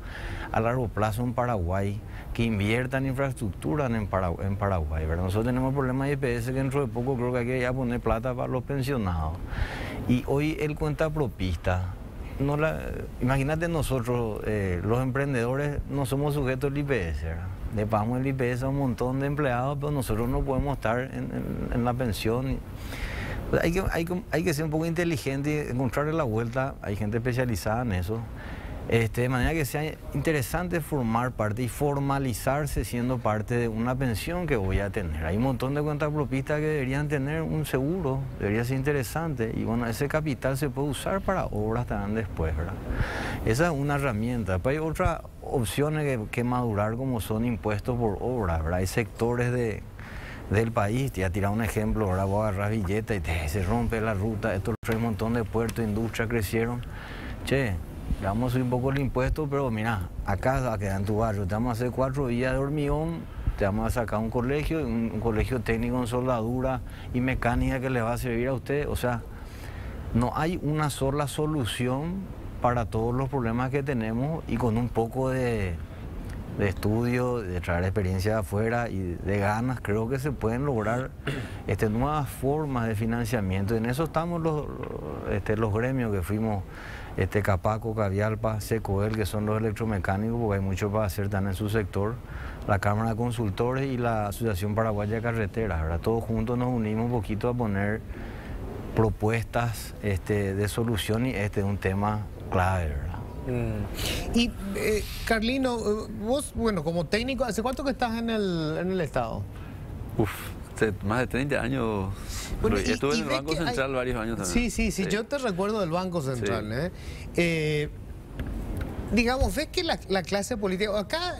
a largo plazo en Paraguay, que invierta en infraestructura en Paraguay, ¿verdad? Nosotros tenemos el problema de IPS, que dentro de poco creo que hay que ya poner plata para los pensionados. Y hoy el cuentapropista, imagínate, nosotros, los emprendedores, no somos sujetos al IPS, ¿verdad? Le pagamos el IPS a un montón de empleados, pero nosotros no podemos estar en la pensión. Pues hay que ser un poco inteligente y encontrarle la vuelta. Hay gente especializada en eso. De manera que sea interesante formar parte y formalizarse siendo parte de una pensión que voy a tener. Hay un montón de cuentapropistas que deberían tener un seguro, debería ser interesante, y bueno, ese capital se puede usar para obras también después, ¿verdad? Esa es una herramienta. Pero hay otras opciones que madurar, como son impuestos por obras, ¿verdad? Hay sectores del país, te voy a tirar un ejemplo, ahora voy a agarrar billetes y se rompe la ruta, esto trae un montón de puertos, industrias crecieron. Che, le vamos a subir un poco el impuesto, pero mira, acá queda en tu barrio, te vamos a hacer 4 vías de hormigón, te vamos a sacar un colegio técnico en soldadura y mecánica que le va a servir a usted. O sea, no hay una sola solución para todos los problemas que tenemos, y con un poco de estudio, de traer experiencia de afuera y de ganas, creo que se pueden lograr nuevas formas de financiamiento. Y en eso estamos los gremios que fuimos, Capaco, Cavialpa, Secoel, que son los electromecánicos, porque hay mucho para hacer también en su sector, la Cámara de Consultores y la Asociación Paraguaya de Carreteras, ¿verdad? Todos juntos nos unimos un poquito a poner propuestas de solución, y es un tema clave, ¿verdad? Y Carlino, vos, bueno, como técnico, ¿hace cuánto que estás en el Estado? Más de 30 años. Bueno, estuve en el Banco Central varios años también. Sí, yo te recuerdo del Banco Central. Sí. Digamos, ves que la clase política, acá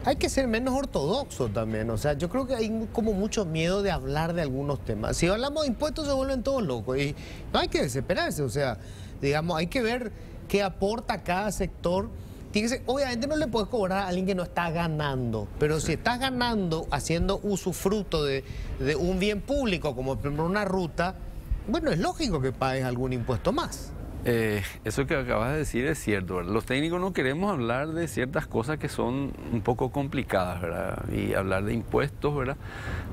hay que ser menos ortodoxo también. O sea, yo creo que hay como mucho miedo de hablar de algunos temas. Si hablamos de impuestos se vuelven todos locos, y no hay que desesperarse. O sea, digamos, hay que ver qué aporta cada sector. Obviamente no le puedes cobrar a alguien que no está ganando, pero si estás ganando haciendo usufructo de un bien público, como por ejemplo una ruta, bueno, es lógico que pagues algún impuesto más. Eso que acabas de decir es cierto, ¿verdad? Los técnicos no queremos hablar de ciertas cosas que son un poco complicadas, ¿verdad? Y hablar de impuestos, ¿verdad?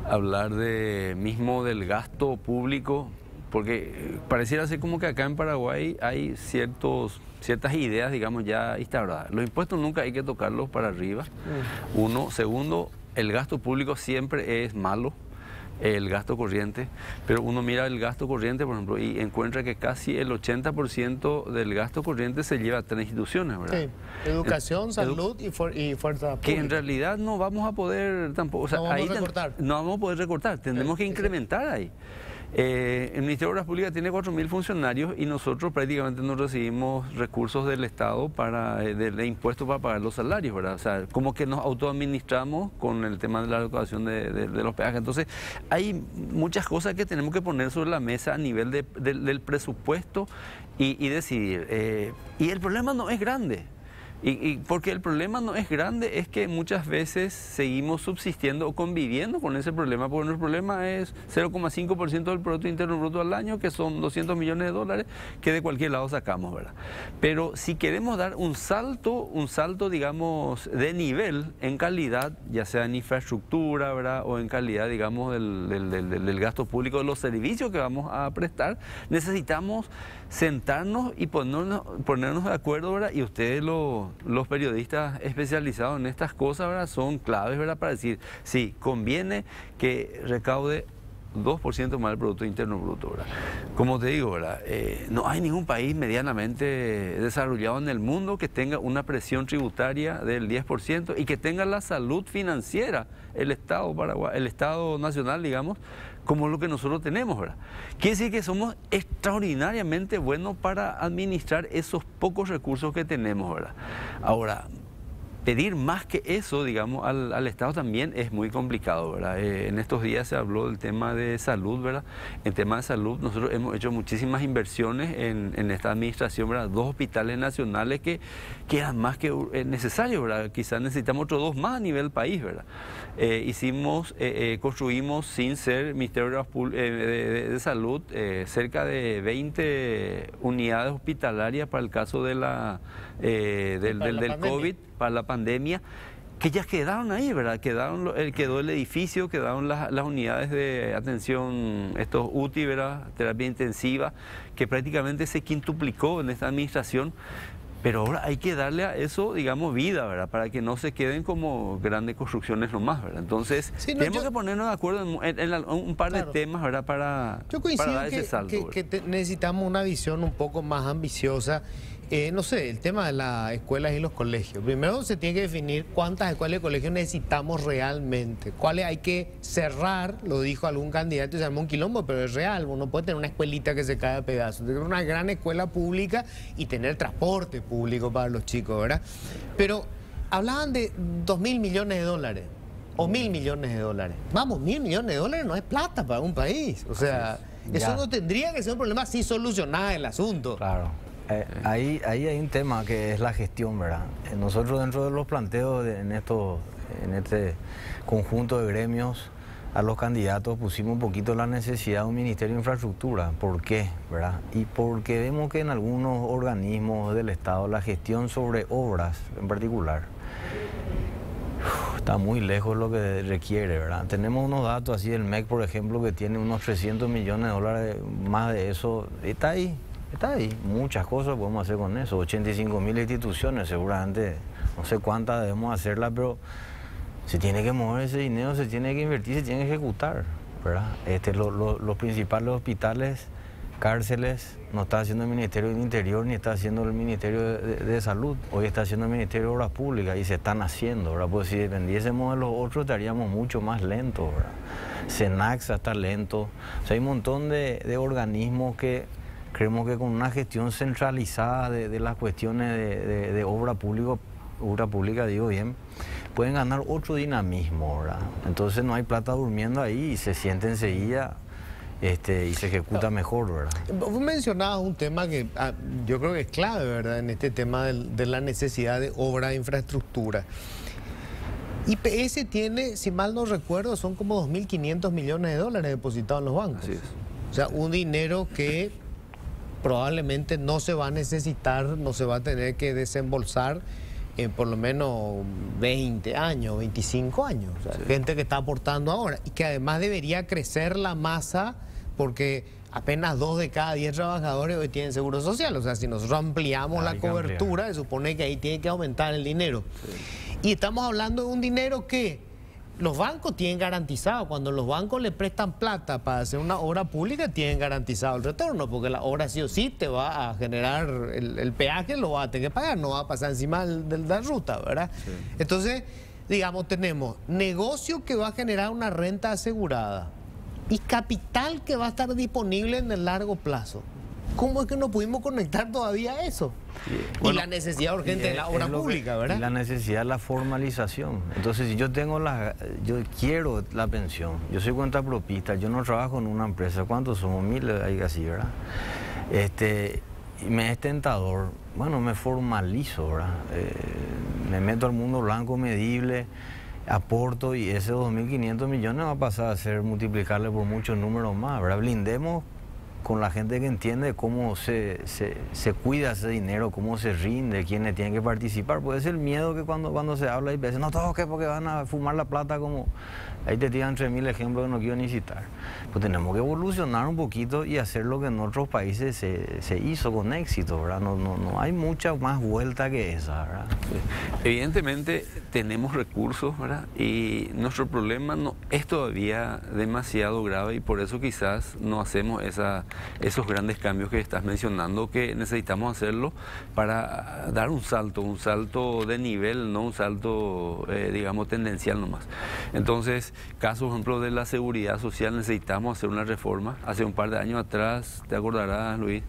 Hablar mismo del gasto público, porque pareciera ser como que acá en Paraguay hay ciertas ideas, digamos, ya instauradas. Los impuestos nunca hay que tocarlos para arriba. Uno. Segundo, el gasto público siempre es malo. El gasto corriente, pero uno mira el gasto corriente, por ejemplo, y encuentra que casi el 80% del gasto corriente se lleva a tres instituciones, ¿verdad? Sí, educación, salud y fuerza pública. Que en realidad no vamos a poder tampoco, o sea, no vamos a recortar. No vamos a poder recortar, tendremos que incrementar ahí. El Ministerio de Obras Públicas tiene 4.000 funcionarios y nosotros prácticamente no recibimos recursos del Estado de impuestos para pagar los salarios, ¿verdad? O sea, como que nos autoadministramos con el tema de la recaudación de los peajes. Entonces, hay muchas cosas que tenemos que poner sobre la mesa a nivel del presupuesto y decidir. Y el problema no es grande. Y porque el problema no es grande, es que muchas veces seguimos subsistiendo o conviviendo con ese problema, porque nuestro problema es 0,5% del Producto Interno Bruto al año, que son 200 millones de dólares, que de cualquier lado sacamos, ¿verdad? Pero si queremos dar un salto, digamos, de nivel en calidad, ya sea en infraestructura, ¿verdad? O en calidad, digamos, del gasto público, de los servicios que vamos a prestar, necesitamos sentarnos y ponernos de acuerdo, ¿verdad? Y ustedes, los periodistas especializados en estas cosas, ¿verdad? Son claves, ¿verdad? Para decir, sí, conviene que recaude 2% más del Producto Interno Bruto, ¿verdad? Como te digo, ¿verdad? No hay ningún país medianamente desarrollado en el mundo que tenga una presión tributaria del 10% y que tenga la salud financiera, el Estado nacional, digamos, como lo que nosotros tenemos, ¿verdad? Quiere decir que somos extraordinariamente buenos para administrar esos pocos recursos que tenemos, ¿verdad? Ahora, pedir más que eso, digamos, al Estado también es muy complicado, ¿verdad? En estos días se habló del tema de salud, ¿verdad? En tema de salud nosotros hemos hecho muchísimas inversiones en esta administración, ¿verdad? 2 hospitales nacionales que eran más que necesarios, ¿verdad? Quizás necesitamos otros 2 más a nivel país, ¿verdad? Construimos sin ser Ministerio de Salud cerca de 20 unidades hospitalarias para el caso de del COVID, para la pandemia, que ya quedaron ahí, ¿verdad? Quedó el edificio, quedaron las unidades de atención, estos UTI, ¿verdad? Terapia intensiva, que prácticamente se quintuplicó en esta administración. Pero ahora hay que darle a eso, digamos, vida, ¿verdad? Para que no se queden como grandes construcciones nomás, ¿verdad? Entonces, sí, tenemos que ponernos de acuerdo en un par de temas, ¿verdad? Para dar ese salto. Que necesitamos una visión un poco más ambiciosa. No sé, el tema de las escuelas y los colegios. Primero se tiene que definir cuántas escuelas y colegios necesitamos realmente. Cuáles hay que cerrar, lo dijo algún candidato y se armó un quilombo, pero es real. Uno puede tener una escuelita que se cae a pedazos, tener una gran escuela pública y tener transporte público para los chicos, ¿verdad? Pero hablaban de 2.000 millones de dólares o 1.000 millones de dólares. Vamos, 1.000 millones de dólares no es plata para un país. O sea, eso no tendría que ser un problema si solucionara el asunto. Claro. Ahí hay un tema que es la gestión, ¿verdad? Nosotros dentro de los planteos en este conjunto de gremios a los candidatos pusimos un poquito la necesidad de un Ministerio de Infraestructura. ¿Por qué? ¿Verdad? Y porque vemos que en algunos organismos del Estado la gestión sobre obras en particular está muy lejos de lo que requiere, ¿verdad? Tenemos unos datos así del MEC, por ejemplo, que tiene unos 300 millones de dólares, más de eso, está ahí. Muchas cosas podemos hacer con eso, 85.000 instituciones, seguramente, no sé cuántas debemos hacerlas, pero se tiene que mover ese dinero, se tiene que invertir, se tiene que ejecutar, ¿verdad? Los principales hospitales, cárceles, no está haciendo el Ministerio del Interior ni está haciendo el Ministerio de Salud, hoy está haciendo el Ministerio de Obras Públicas y se están haciendo, ¿verdad? Pues si dependiésemos de los otros estaríamos mucho más lentos, ¿verdad? Senaxa está lento, o sea, hay un montón de organismos que creemos que con una gestión centralizada de las cuestiones de obra pública, digo bien, pueden ganar otro dinamismo, ¿verdad? Entonces no hay plata durmiendo ahí y se siente enseguida y se ejecuta mejor, ¿verdad? Vos mencionabas un tema que yo creo que es clave, ¿verdad? En este tema de la necesidad de obra de infraestructura. IPS tiene, si mal no recuerdo, son como 2.500 millones de dólares depositados en los bancos. Así es. O sea, un dinero que probablemente no se va a necesitar, no se va a tener que desembolsar en por lo menos 20 años, 25 años. O sea, gente que está aportando ahora y que además debería crecer la masa porque apenas 2 de cada 10 trabajadores hoy tienen seguro social. O sea, si nosotros ampliamos la cobertura, se supone que ahí tiene que aumentar el dinero. Y estamos hablando de un dinero que los bancos tienen garantizado. Cuando los bancos le prestan plata para hacer una obra pública, tienen garantizado el retorno, porque la obra sí o sí te va a generar el peaje, lo va a tener que pagar, no va a pasar encima de la ruta, ¿verdad? Sí. Entonces, digamos, tenemos negocio que va a generar una renta asegurada y capital que va a estar disponible en el largo plazo. ¿Cómo es que no pudimos conectar todavía eso? Bueno, y la necesidad urgente de la obra pública, ¿verdad? Y la necesidad de la formalización. Entonces, si yo yo quiero la pensión, yo soy cuentapropista, yo no trabajo en una empresa, ¿cuántos somos? 1000, hay así, ¿verdad? Y me es tentador, bueno, me formalizo, ¿verdad? Me meto al mundo blanco medible, aporto y ese 2.500 millones va a pasar a ser multiplicarle por muchos números más, ¿verdad? Blindemos con la gente que entiende cómo se cuida ese dinero, cómo se rinde, quiénes tienen que participar. Puede ser el miedo que cuando se habla y veces no toques porque van a fumar la plata, como ahí te tiran 3.000 ejemplos que no quiero ni citar. Pues tenemos que evolucionar un poquito y hacer lo que en otros países se hizo con éxito, ¿verdad? No hay mucha más vuelta que esa, ¿verdad? Evidentemente tenemos recursos, ¿verdad? Y nuestro problema no es todavía demasiado grave y por eso quizás no hacemos esos grandes cambios que estás mencionando, que necesitamos hacerlo para dar un salto de nivel, no un salto, digamos, tendencial nomás. Entonces, caso, por ejemplo, de la seguridad social, necesitamos hacer una reforma. Hace un par de años atrás, te acordarás, Luis,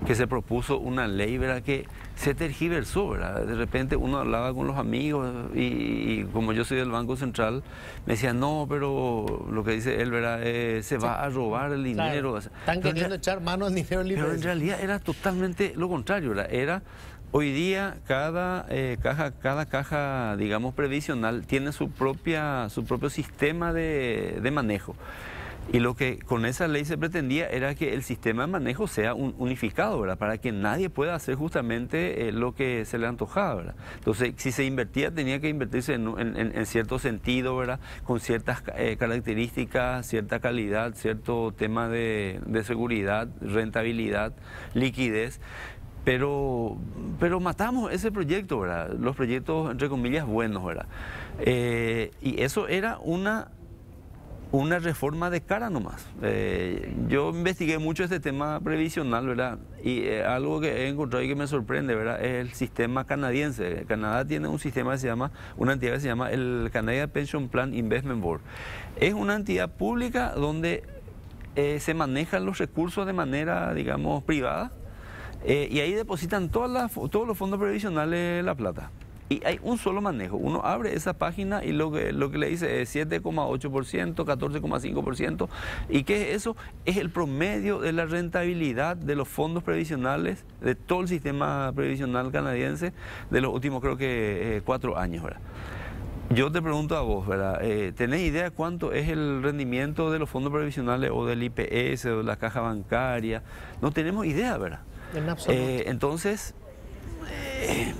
que se propuso una ley, ¿verdad?, que se tergiversó, ¿verdad? De repente uno hablaba con los amigos y como yo soy del Banco Central, me decían, no, pero lo que dice él, ¿verdad?, se va a robar el dinero. Claro. Están queriendo echar mano al dinero libre. Pero en realidad era totalmente lo contrario, ¿verdad? Era, hoy día cada caja, digamos, previsional tiene su propio sistema de manejo. Y lo que con esa ley se pretendía era que el sistema de manejo sea unificado, ¿verdad?, para que nadie pueda hacer justamente lo que se le antojaba, ¿verdad? Entonces, si se invertía, tenía que invertirse en cierto sentido, ¿verdad?, con ciertas características, cierta calidad, cierto tema de seguridad, rentabilidad, liquidez. Pero matamos ese proyecto, ¿verdad? Los proyectos, entre comillas, buenos, ¿verdad? Y eso era una reforma de cara nomás. Yo investigué mucho este tema previsional, ¿verdad? Y algo que he encontrado y que me sorprende, ¿verdad?, es el sistema canadiense. Canadá tiene un sistema que se llama, una entidad que se llama el Canadian Pension Plan Investment Board. Es una entidad pública donde se manejan los recursos de manera, digamos, privada. Y ahí depositan todos los fondos previsionales la plata. Y hay un solo manejo. Uno abre esa página y lo que le dice es 7,8%, 14,5%. ¿Y qué es eso? Es el promedio de la rentabilidad de los fondos previsionales de todo el sistema previsional canadiense de los últimos, creo que, 4 años, ¿verdad? Yo te pregunto a vos, ¿verdad? ¿Tenés idea cuánto es el rendimiento de los fondos previsionales o del IPS o de la caja bancaria? No tenemos idea, ¿verdad? En absoluto. Entonces,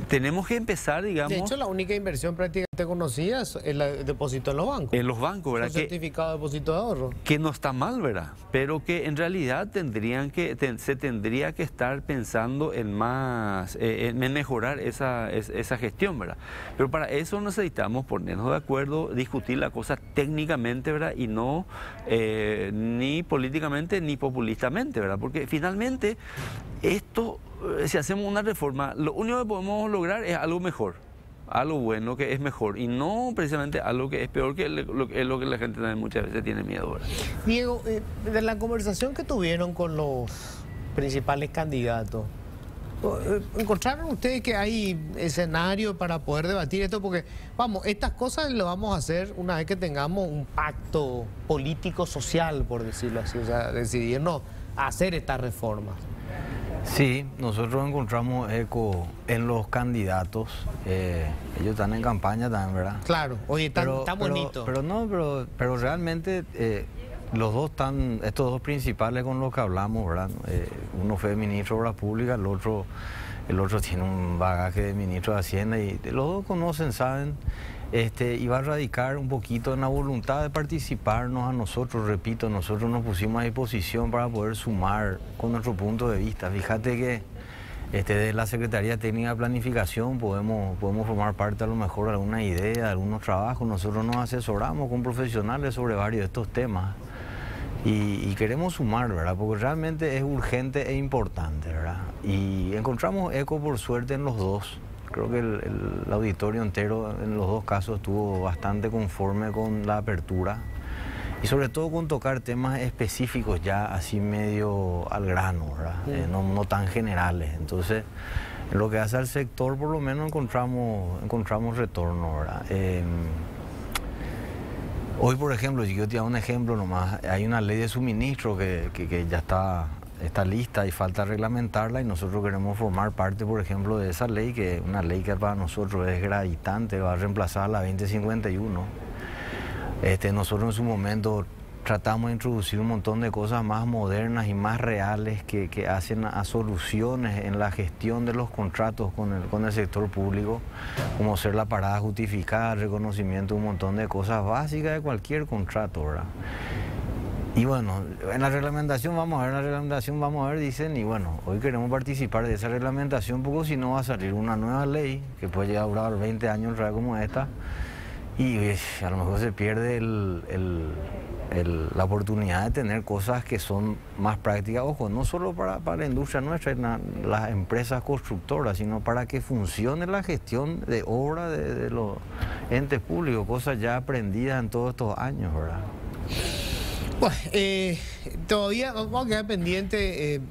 tenemos que empezar, digamos... De hecho, la única inversión prácticamente conocida es el depósito en los bancos. En los bancos, ¿verdad? Un certificado de depósito de ahorro. Que no está mal, ¿verdad? Pero que en realidad se tendría que estar pensando en en mejorar esa gestión, ¿verdad? Pero para eso necesitamos ponernos de acuerdo, discutir la cosa técnicamente, ¿verdad? Y no ni políticamente ni populistamente, ¿verdad? Porque finalmente esto... Si hacemos una reforma, lo único que podemos lograr es algo mejor, algo bueno que es mejor y no precisamente algo que es peor, que es lo que la gente también muchas veces tiene miedo, ¿verdad? Diego, de la conversación que tuvieron con los principales candidatos, ¿encontraron ustedes que hay escenario para poder debatir esto? Porque, vamos, estas cosas lo vamos a hacer una vez que tengamos un pacto político-social, por decirlo así, o sea, decidirnos a hacer estas reformas. Sí, nosotros encontramos eco en los candidatos. Ellos están en campaña también, ¿verdad? Claro, oye, está bonito. Pero realmente estos dos principales con los que hablamos, ¿verdad? Uno fue ministro de Obras Públicas, el otro tiene un bagaje de ministro de Hacienda y los dos conocen, saben, y va a radicar un poquito en la voluntad de participarnos a nosotros. Repito, nosotros nos pusimos a disposición para poder sumar con nuestro punto de vista. Fíjate que de la Secretaría Técnica de Planificación podemos formar parte a lo mejor de alguna idea, de algunos trabajos. Nosotros nos asesoramos con profesionales sobre varios de estos temas y queremos sumar, ¿verdad? Porque realmente es urgente e importante, ¿verdad? Y encontramos eco por suerte en los dos. Creo que el auditorio entero en los dos casos estuvo bastante conforme con la apertura y sobre todo con tocar temas específicos ya así medio al grano, ¿verdad? No tan generales. Entonces, en lo que hace al sector por lo menos encontramos retorno, ¿verdad? Hoy, por ejemplo, si yo te hago un ejemplo nomás, hay una ley de suministro que ya está lista y falta reglamentarla y nosotros queremos formar parte, por ejemplo, de esa ley, que es una ley que para nosotros es gravitante, va a reemplazar la 2051. Nosotros en su momento tratamos de introducir un montón de cosas más modernas y más reales que hacen a soluciones en la gestión de los contratos con el sector público, como ser la parada justificada, el reconocimiento de un montón de cosas básicas de cualquier contrato, ¿verdad? Y bueno, en la reglamentación vamos a ver, dicen, y bueno, hoy queremos participar de esa reglamentación porque si no va a salir una nueva ley que puede llegar a durar 20 años como esta y a lo mejor se pierde la oportunidad de tener cosas que son más prácticas, ojo, no solo para la industria nuestra, las empresas constructoras, sino para que funcione la gestión de obra de los entes públicos, cosas ya aprendidas en todos estos años, ¿verdad? Bueno, todavía vamos a quedar pendiente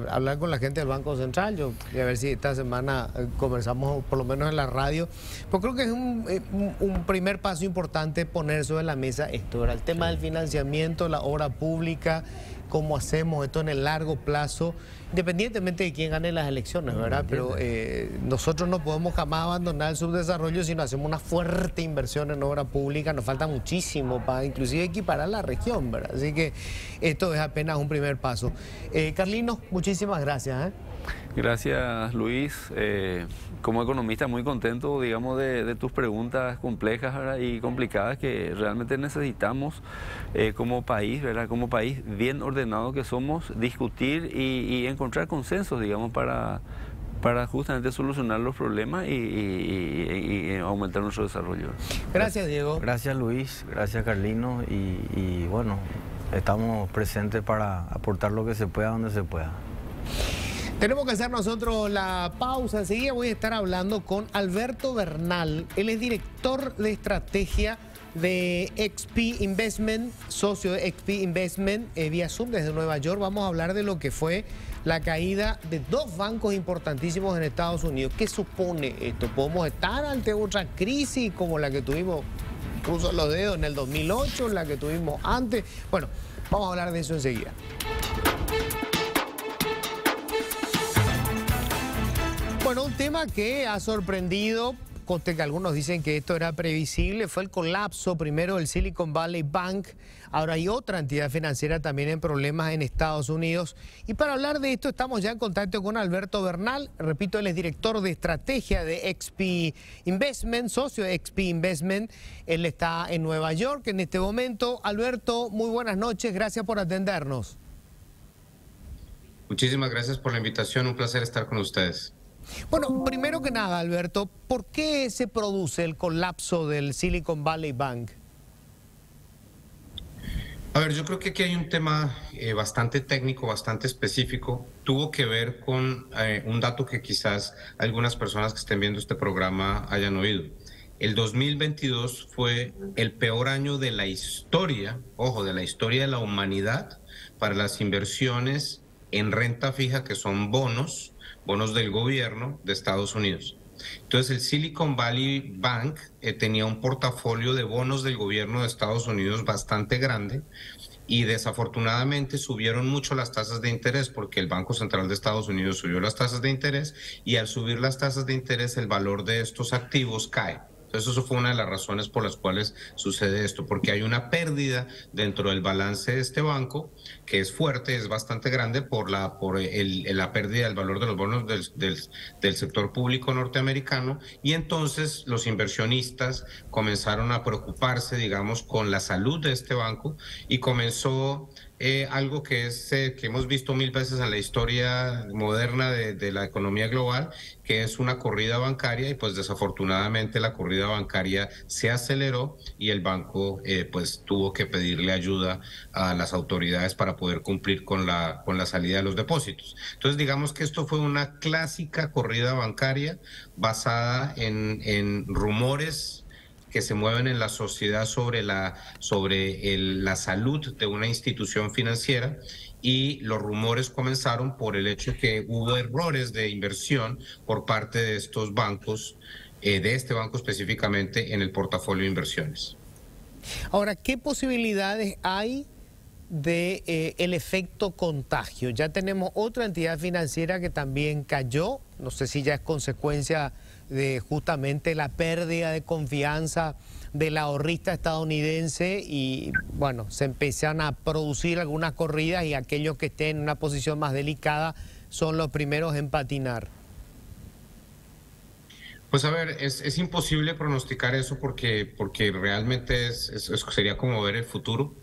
hablar con la gente del Banco Central, y a ver si esta semana conversamos por lo menos en la radio, porque creo que es un primer paso importante poner sobre la mesa esto, ¿verdad? El tema del financiamiento, la obra pública, cómo hacemos esto en el largo plazo, independientemente de quién gane las elecciones, ¿verdad? Pero nosotros no podemos jamás abandonar el subdesarrollo si no hacemos una fuerte inversión en obra pública. Nos falta muchísimo para inclusive equiparar la región, ¿verdad? Así que esto es apenas un primer paso. Carlino, muchísimas gracias. Gracias, Luis. Como economista muy contento, digamos, de tus preguntas complejas, ¿verdad? Y complicadas que realmente necesitamos como país, ¿verdad? Como país bien ordenado que somos, discutir y encontrar consensos, digamos, para justamente solucionar los problemas y aumentar nuestro desarrollo. Gracias, Diego. Gracias, Luis. Gracias, Carlino. Y bueno, estamos presentes para aportar lo que se pueda donde se pueda. Tenemos que hacer nosotros la pausa. Enseguida voy a estar hablando con Alberto Bernal. Él es director de estrategia de XP Investment, socio de XP Investment, vía Zoom desde Nueva York. Vamos a hablar de lo que fue la caída de dos bancos importantísimos en Estados Unidos. ¿Qué supone esto? ¿Podemos estar ante otra crisis como la que tuvimos, cruzo los dedos, en el 2008, la que tuvimos antes? Bueno, vamos a hablar de eso enseguida. Bueno, un tema que ha sorprendido, conste que algunos dicen que esto era previsible, fue el colapso primero del Silicon Valley Bank. Ahora hay otra entidad financiera también en problemas en Estados Unidos. Y para hablar de esto estamos ya en contacto con Alberto Bernal. Repito, él es director de estrategia de XP Investment, socio de XP Investment. Él está en Nueva York en este momento. Alberto, muy buenas noches, gracias por atendernos. Muchísimas gracias por la invitación, un placer estar con ustedes. Bueno, primero que nada, Alberto, ¿por qué se produce el colapso del Silicon Valley Bank? A ver, yo creo que aquí hay un tema bastante técnico, bastante específico. Tuvo que ver con un dato que quizás algunas personas que estén viendo este programa hayan oído. El 2022 fue el peor año de la historia, ojo, de la historia de la humanidad para las inversiones en renta fija, que son bonos del gobierno de Estados Unidos. Entonces el Silicon Valley Bank tenía un portafolio de bonos del gobierno de Estados Unidos bastante grande y desafortunadamente subieron mucho las tasas de interés porque el Banco Central de Estados Unidos subió las tasas de interés y al subir las tasas de interés el valor de estos activos cae. Entonces eso fue una de las razones por las cuales sucede esto, porque hay una pérdida dentro del balance de este banco que es fuerte, es bastante grande por la pérdida del valor de los bonos del sector público norteamericano, y entonces los inversionistas comenzaron a preocuparse, digamos, con la salud de este banco, y comenzó algo que hemos visto mil veces en la historia moderna de la economía global, que es una corrida bancaria, y pues desafortunadamente la corrida bancaria se aceleró y el banco pues tuvo que pedirle ayuda a las autoridades para poder cumplir con la salida de los depósitos. Entonces digamos que esto fue una clásica corrida bancaria basada en rumores que se mueven en la sociedad sobre la salud de una institución financiera, y los rumores comenzaron por el hecho que hubo errores de inversión por parte de estos bancos, de este banco específicamente, en el portafolio de inversiones. Ahora, ¿qué posibilidades hay de el efecto contagio? Ya tenemos otra entidad financiera que también cayó, no sé si ya es consecuencia de justamente la pérdida de confianza del ahorrista estadounidense, y bueno, se empiezan a producir algunas corridas y aquellos que estén en una posición más delicada son los primeros en patinar. Pues a ver, es imposible pronosticar eso porque realmente sería como ver el futuro.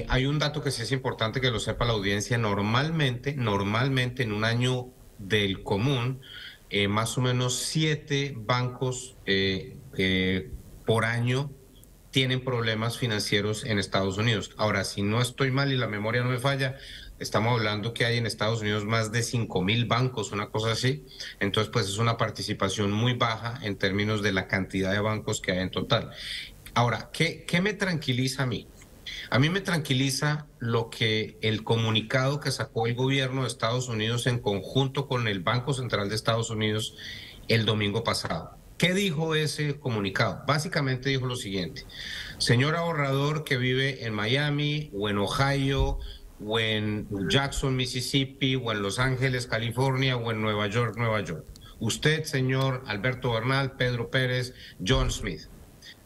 Hay un dato que sí es importante que lo sepa la audiencia. Normalmente en un año del común, más o menos 7 bancos por año tienen problemas financieros en Estados Unidos. Ahora, si no estoy mal y la memoria no me falla, estamos hablando que hay en Estados Unidos más de 5,000 bancos, una cosa así. Entonces, pues es una participación muy baja en términos de la cantidad de bancos que hay en total. Ahora, ¿qué me tranquiliza a mí? A mí me tranquiliza lo que el comunicado que sacó el gobierno de Estados Unidos en conjunto con el Banco Central de Estados Unidos el domingo pasado. ¿Qué dijo ese comunicado? Básicamente dijo lo siguiente: señor ahorrador que vive en Miami o en Ohio o en Jackson, Mississippi, o en Los Ángeles, California, o en Nueva York, usted, señor Alberto Bernal, Pedro Pérez, John Smith,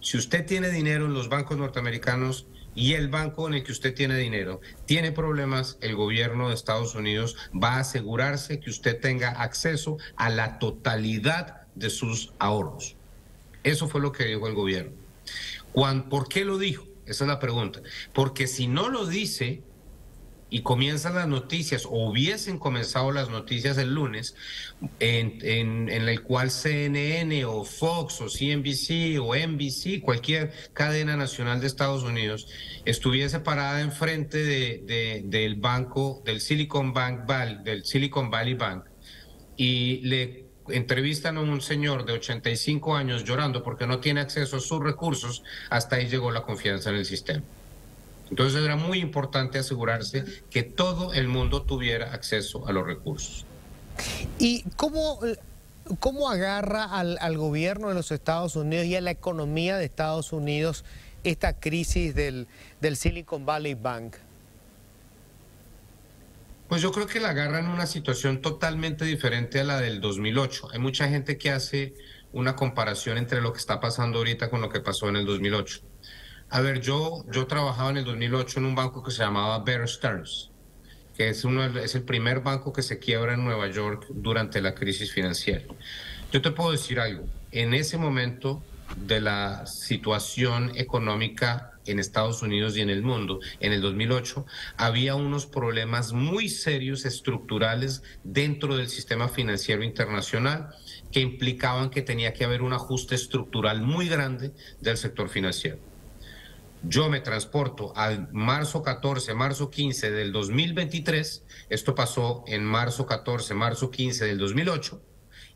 si usted tiene dinero en los bancos norteamericanos y el banco en el que usted tiene dinero tiene problemas, el gobierno de Estados Unidos va a asegurarse que usted tenga acceso a la totalidad de sus ahorros. Eso fue lo que dijo el gobierno. ¿Por qué lo dijo? Esa es la pregunta. Porque si no lo dice y comienzan las noticias, o hubiesen comenzado las noticias el lunes, en el cual CNN o Fox o CNBC o NBC, cualquier cadena nacional de Estados Unidos, estuviese parada enfrente del banco, del Silicon Valley Bank, y le entrevistan a un señor de 85 años llorando porque no tiene acceso a sus recursos, hasta ahí llegó la confianza en el sistema. Entonces era muy importante asegurarse que todo el mundo tuviera acceso a los recursos. ¿Y cómo agarra al gobierno de los Estados Unidos y a la economía de Estados Unidos esta crisis del Silicon Valley Bank? Pues yo creo que la agarra en una situación totalmente diferente a la del 2008. Hay mucha gente que hace una comparación entre lo que está pasando ahorita con lo que pasó en el 2008. A ver, yo trabajaba en el 2008 en un banco que se llamaba Bear Stearns, que es el primer banco que se quiebra en Nueva York durante la crisis financiera. Yo te puedo decir algo: en ese momento de la situación económica en Estados Unidos y en el mundo, en el 2008, había unos problemas muy serios estructurales dentro del sistema financiero internacional que implicaban que tenía que haber un ajuste estructural muy grande del sector financiero. Yo me transporto al marzo 14, marzo 15 del 2023, esto pasó en marzo 14, marzo 15 del 2008,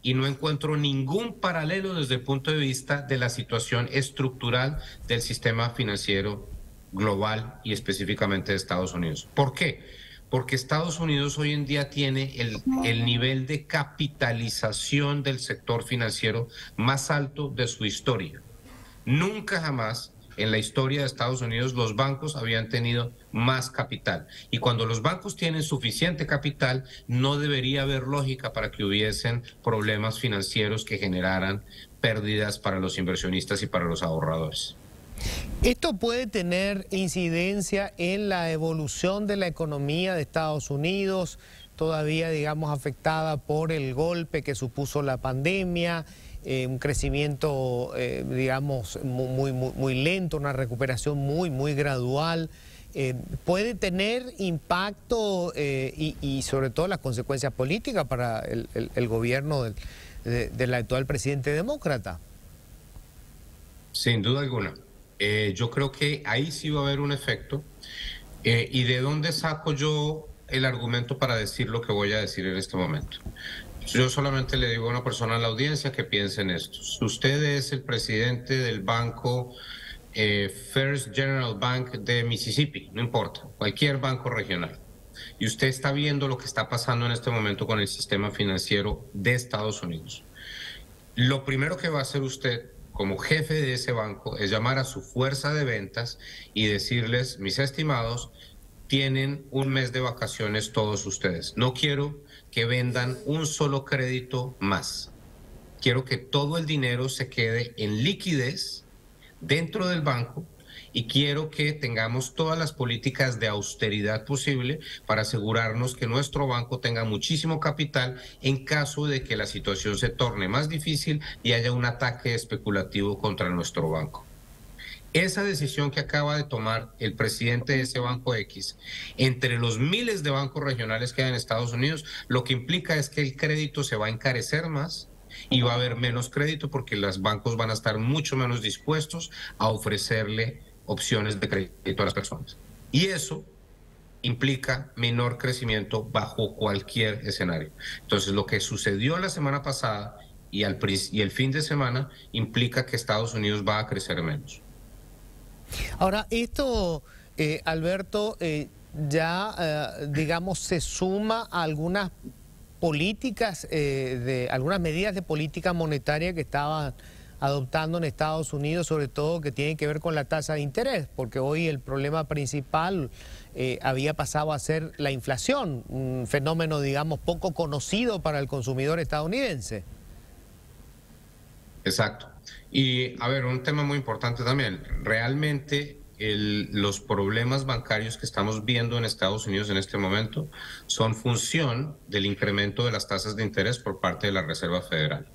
y no encuentro ningún paralelo desde el punto de vista de la situación estructural del sistema financiero global y específicamente de Estados Unidos. ¿Por qué? Porque Estados Unidos hoy en día tiene el nivel de capitalización del sector financiero más alto de su historia. Nunca jamás en la historia de Estados Unidos los bancos habían tenido más capital. Y cuando los bancos tienen suficiente capital, no debería haber lógica para que hubiesen problemas financieros que generaran pérdidas para los inversionistas y para los ahorradores. ¿Esto puede tener incidencia en la evolución de la economía de Estados Unidos, todavía, digamos, afectada por el golpe que supuso la pandemia, un crecimiento, digamos, muy lento, una recuperación muy gradual? ¿Puede tener impacto y sobre todo las consecuencias políticas para el gobierno del actual presidente demócrata? Sin duda alguna. Yo creo que ahí sí va a haber un efecto. ¿Y de dónde saco yo el argumento para decir lo que voy a decir en este momento? Yo solamente le digo a una persona en la audiencia que piense en esto. Si usted es el presidente del banco First General Bank de Mississippi, no importa, cualquier banco regional, y usted está viendo lo que está pasando en este momento con el sistema financiero de Estados Unidos, lo primero que va a hacer usted como jefe de ese banco es llamar a su fuerza de ventas y decirles: mis estimados, tienen un mes de vacaciones todos ustedes. No quiero que vendan un solo crédito más. Quiero que todo el dinero se quede en liquidez dentro del banco y quiero que tengamos todas las políticas de austeridad posible para asegurarnos que nuestro banco tenga muchísimo capital en caso de que la situación se torne más difícil y haya un ataque especulativo contra nuestro banco. Esa decisión que acaba de tomar el presidente de ese Banco X, entre los miles de bancos regionales que hay en Estados Unidos, lo que implica es que el crédito se va a encarecer más y va a haber menos crédito porque los bancos van a estar mucho menos dispuestos a ofrecerle opciones de crédito a las personas. Y eso implica menor crecimiento bajo cualquier escenario. Entonces, lo que sucedió la semana pasada y el fin de semana implica que Estados Unidos va a crecer menos. Ahora, esto, Alberto, digamos, se suma a algunas políticas, algunas medidas de política monetaria que estaban adoptando en Estados Unidos, sobre todo que tienen que ver con la tasa de interés, porque hoy el problema principal había pasado a ser la inflación, un fenómeno, digamos, poco conocido para el consumidor estadounidense. Exacto. Y, a ver, un tema muy importante también. Realmente los problemas bancarios que estamos viendo en Estados Unidos en este momento son función del incremento de las tasas de interés por parte de la Reserva Federal.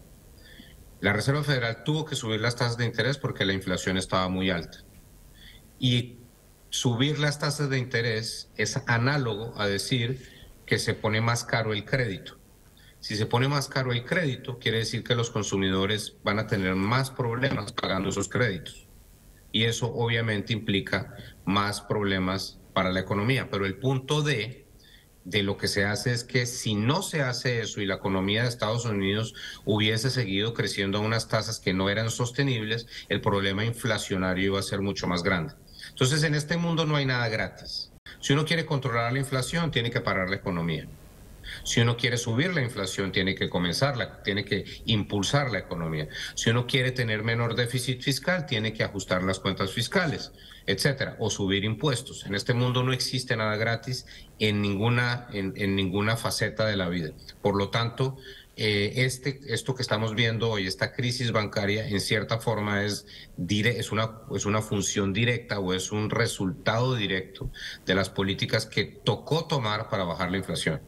La Reserva Federal tuvo que subir las tasas de interés porque la inflación estaba muy alta. Y subir las tasas de interés es análogo a decir que se pone más caro el crédito. Si se pone más caro el crédito, quiere decir que los consumidores van a tener más problemas pagando esos créditos. Y eso obviamente implica más problemas para la economía. Pero el punto de lo que se hace es que si no se hace eso y la economía de Estados Unidos hubiese seguido creciendo a unas tasas que no eran sostenibles, el problema inflacionario iba a ser mucho más grande. Entonces, en este mundo no hay nada gratis. Si uno quiere controlar la inflación, tiene que parar la economía. Si uno quiere subir la inflación, tiene que tiene que impulsar la economía. Si uno quiere tener menor déficit fiscal, tiene que ajustar las cuentas fiscales, etcétera, o subir impuestos. En este mundo no existe nada gratis en ninguna faceta de la vida. Por lo tanto, esto que estamos viendo hoy, esta crisis bancaria, en cierta forma es una función directa o es un resultado directo de las políticas que tocó tomar para bajar la inflación.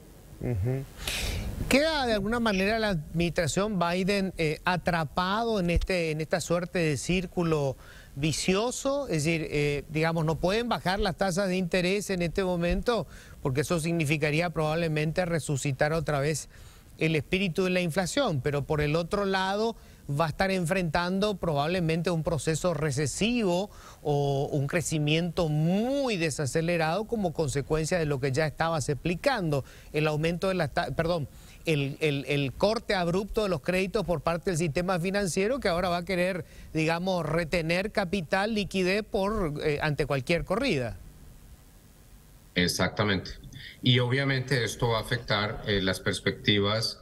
¿Queda de alguna manera la administración Biden atrapado en esta suerte de círculo vicioso? Es decir, digamos, no pueden bajar las tasas de interés en este momento porque eso significaría probablemente resucitar otra vez el espíritu de la inflación, pero por el otro lado va a estar enfrentando probablemente un proceso recesivo o un crecimiento muy desacelerado como consecuencia de lo que ya estabas explicando, el aumento de el corte abrupto de los créditos por parte del sistema financiero, que ahora va a querer, digamos, retener capital, liquidez ante cualquier corrida. Exactamente. Y obviamente esto va a afectar las perspectivas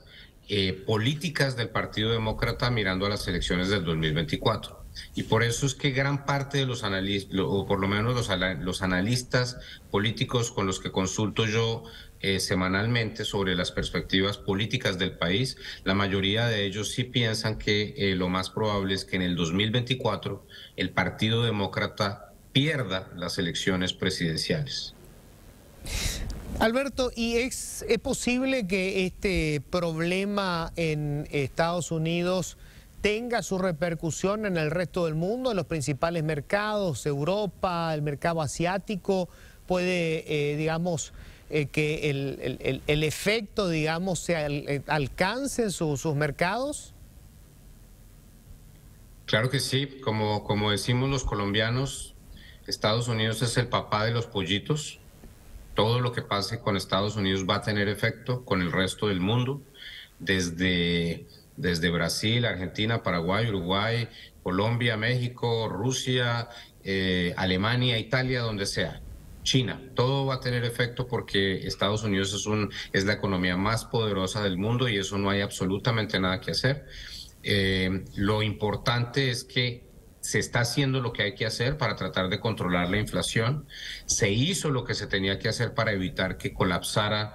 políticas del Partido Demócrata mirando a las elecciones del 2024. Y por eso es que gran parte de los analistas, o por lo menos los analistas políticos con los que consulto yo semanalmente sobre las perspectivas políticas del país, la mayoría de ellos sí piensan que lo más probable es que en el 2024 el Partido Demócrata pierda las elecciones presidenciales. Alberto, ¿y es posible que este problema en Estados Unidos tenga su repercusión en el resto del mundo, en los principales mercados, Europa, el mercado asiático? ¿Puede, digamos, que el efecto, digamos, se alcance en sus mercados? Claro que sí, como decimos los colombianos, Estados Unidos es el papá de los pollitos. Todo lo que pase con Estados Unidos va a tener efecto con el resto del mundo, desde Brasil, Argentina, Paraguay, Uruguay, Colombia, México, Rusia, Alemania, Italia, donde sea. China, todo va a tener efecto porque Estados Unidos es la economía más poderosa del mundo y eso no hay absolutamente nada que hacer. Lo importante es que se está haciendo lo que hay que hacer para tratar de controlar la inflación. Se hizo lo que se tenía que hacer para evitar que colapsaran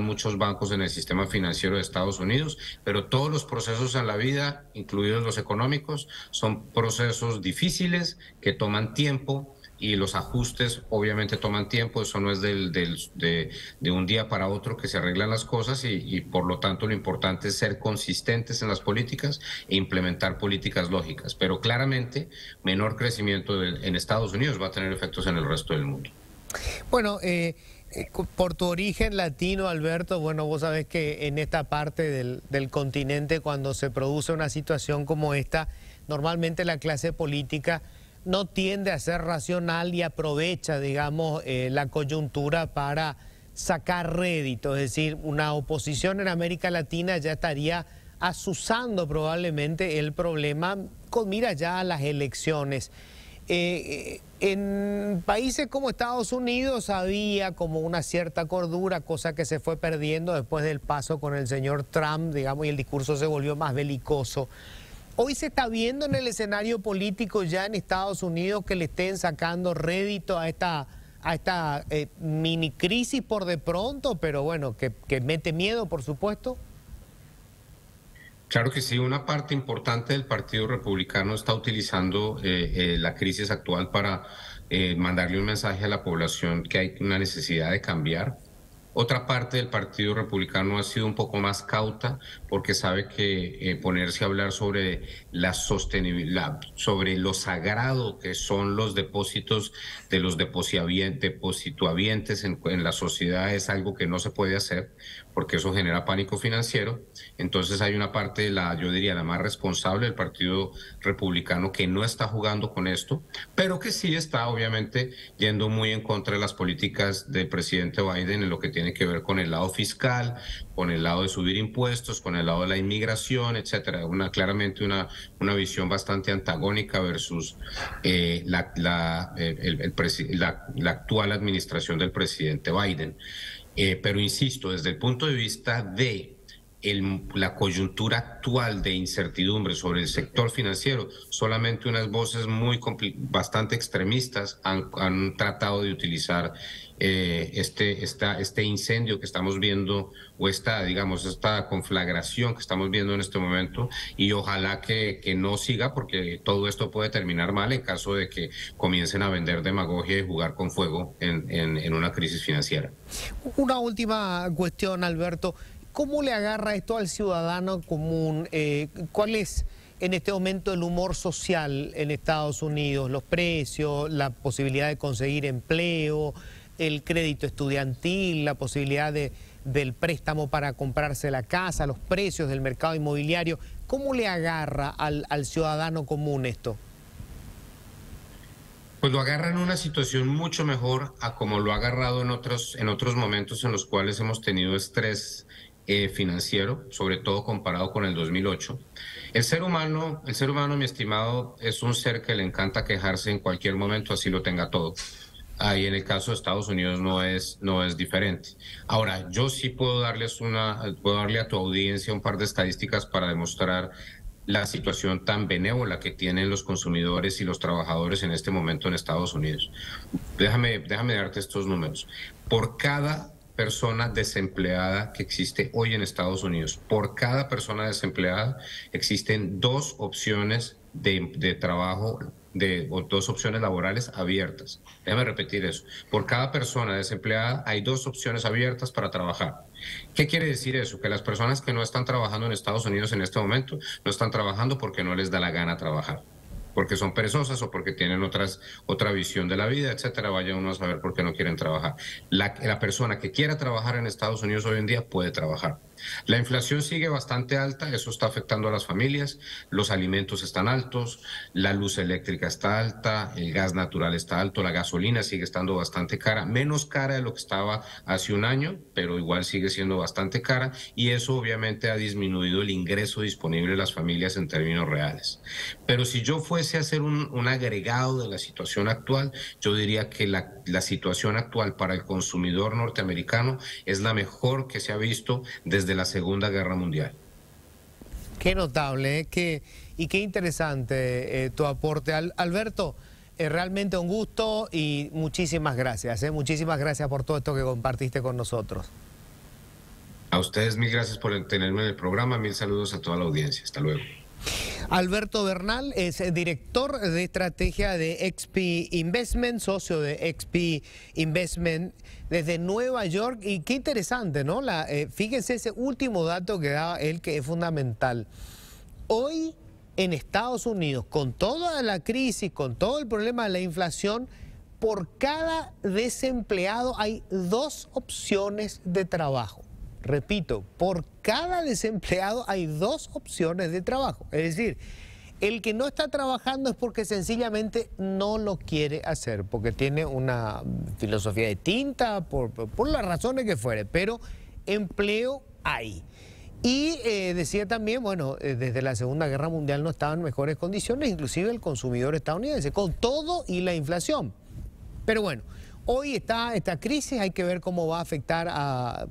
muchos bancos en el sistema financiero de Estados Unidos, pero todos los procesos en la vida, incluidos los económicos, son procesos difíciles que toman tiempo. Y los ajustes obviamente toman tiempo, eso no es de un día para otro que se arreglan las cosas y por lo tanto lo importante es ser consistentes en las políticas e implementar políticas lógicas. Pero claramente menor crecimiento en Estados Unidos va a tener efectos en el resto del mundo. Bueno, por tu origen latino, Alberto, bueno, vos sabés que en esta parte del continente cuando se produce una situación como esta, normalmente la clase política no tiende a ser racional y aprovecha, digamos, la coyuntura para sacar rédito. Es decir, una oposición en América Latina ya estaría azuzando probablemente el problema con mira ya a las elecciones. En países como Estados Unidos había como una cierta cordura, cosa que se fue perdiendo después del paso con el señor Trump, digamos, y el discurso se volvió más belicoso. Hoy se está viendo en el escenario político ya en Estados Unidos que le estén sacando rédito a esta mini crisis por de pronto, pero bueno, que mete miedo, por supuesto. Claro que sí, una parte importante del Partido Republicano está utilizando la crisis actual para mandarle un mensaje a la población que hay una necesidad de cambiar. Otra parte del Partido Republicano ha sido un poco más cauta porque sabe que ponerse a hablar sobre la sostenibilidad, sobre lo sagrado que son los depósitos de los depositohabientes en la sociedad es algo que no se puede hacer porque eso genera pánico financiero. Entonces hay una parte, yo diría, la más responsable del Partido Republicano que no está jugando con esto, pero que sí está obviamente yendo muy en contra de las políticas del presidente Biden en lo que tiene que ver con el lado fiscal, con el lado de subir impuestos, con el lado de la inmigración, etcétera. Claramente una visión bastante antagónica versus la actual administración del presidente Biden. Pero insisto, desde el punto de vista de la coyuntura actual de incertidumbre sobre el sector financiero, solamente unas voces bastante extremistas han tratado de utilizar este incendio que estamos viendo o esta conflagración que estamos viendo en este momento y ojalá que no siga porque todo esto puede terminar mal en caso de que comiencen a vender demagogia y jugar con fuego en una crisis financiera. Una última cuestión, Alberto. ¿Cómo le agarra esto al ciudadano común? ¿Cuál es en este momento el humor social en Estados Unidos? Los precios, la posibilidad de conseguir empleo, el crédito estudiantil, la posibilidad del préstamo para comprarse la casa, los precios del mercado inmobiliario. ¿Cómo le agarra al ciudadano común esto? Pues lo agarra en una situación mucho mejor a como lo ha agarrado en otros momentos en los cuales hemos tenido estrés financiero, sobre todo comparado con el 2008. El ser humano, mi estimado, es un ser que le encanta quejarse en cualquier momento, así lo tenga todo. Ahí en el caso de Estados Unidos no es diferente. Ahora, yo sí puedo darle a tu audiencia un par de estadísticas para demostrar la situación tan benévola que tienen los consumidores y los trabajadores en este momento en Estados Unidos. Déjame darte estos números. Por cada persona desempleada que existe hoy en Estados Unidos, por cada persona desempleada existen dos opciones de trabajo, dos opciones laborales abiertas. Déjame repetir eso. Por cada persona desempleada hay dos opciones abiertas para trabajar. ¿Qué quiere decir eso? Que las personas que no están trabajando en Estados Unidos en este momento no están trabajando porque no les da la gana trabajar, porque son perezosas o porque tienen otra visión de la vida, etcétera. Vaya uno a saber por qué no quieren trabajar. La persona que quiera trabajar en Estados Unidos hoy en día puede trabajar. La inflación sigue bastante alta, eso está afectando a las familias, los alimentos están altos, la luz eléctrica está alta, el gas natural está alto, la gasolina sigue estando bastante cara, menos cara de lo que estaba hace un año, pero igual sigue siendo bastante cara, y eso obviamente ha disminuido el ingreso disponible de las familias en términos reales. Pero si yo fuese a hacer un agregado de la situación actual, yo diría que la situación actual para el consumidor norteamericano es la mejor que se ha visto desde la Segunda Guerra Mundial. Qué notable, y qué interesante tu aporte. Alberto, realmente un gusto y muchísimas gracias. Muchísimas gracias por todo esto que compartiste con nosotros. A ustedes mil gracias por tenerme en el programa, mil saludos a toda la audiencia. Hasta luego. Alberto Bernal es director de estrategia de XP Investment, socio de XP Investment desde Nueva York. Y qué interesante, ¿no? Fíjense ese último dato que daba él, que es fundamental. Hoy en Estados Unidos, con toda la crisis, con todo el problema de la inflación, por cada desempleado hay dos opciones de trabajo. Repito, por cada desempleado hay dos opciones de trabajo. Es decir, el que no está trabajando es porque sencillamente no lo quiere hacer, porque tiene una filosofía distinta, por las razones que fuere, pero empleo hay. Y decía también, bueno, desde la Segunda Guerra Mundial no estaban en mejores condiciones, inclusive el consumidor estadounidense, con todo y la inflación. Pero bueno, hoy está esta crisis, hay que ver cómo va a afectar a...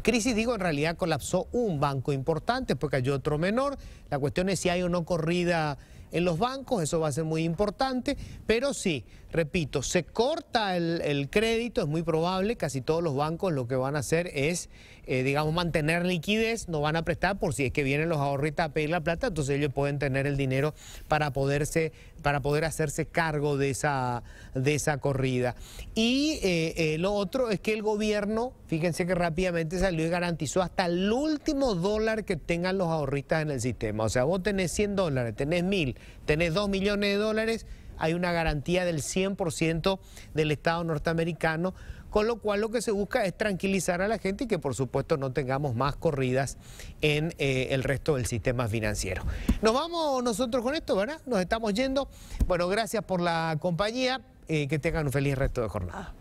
Crisis, digo, en realidad colapsó un banco importante, porque hay otro menor. La cuestión es si hay o no corrida en los bancos, eso va a ser muy importante, pero sí, repito, se corta el crédito, es muy probable, casi todos los bancos lo que van a hacer es, digamos, mantener liquidez, no van a prestar por si es que vienen los ahorristas a pedir la plata, entonces ellos pueden tener el dinero para poder hacerse cargo de esa corrida. Y lo otro es que el gobierno, fíjense que rápidamente salió y garantizó hasta el último dólar que tengan los ahorristas en el sistema. O sea, vos tenés $100, tenés 1.000, tenés 2 millones de dólares, hay una garantía del 100% del Estado norteamericano, con lo cual lo que se busca es tranquilizar a la gente y que por supuesto no tengamos más corridas en el resto del sistema financiero. Nos vamos nosotros con esto, ¿verdad? Nos estamos yendo. Bueno, gracias por la compañía, que tengan un feliz resto de jornada.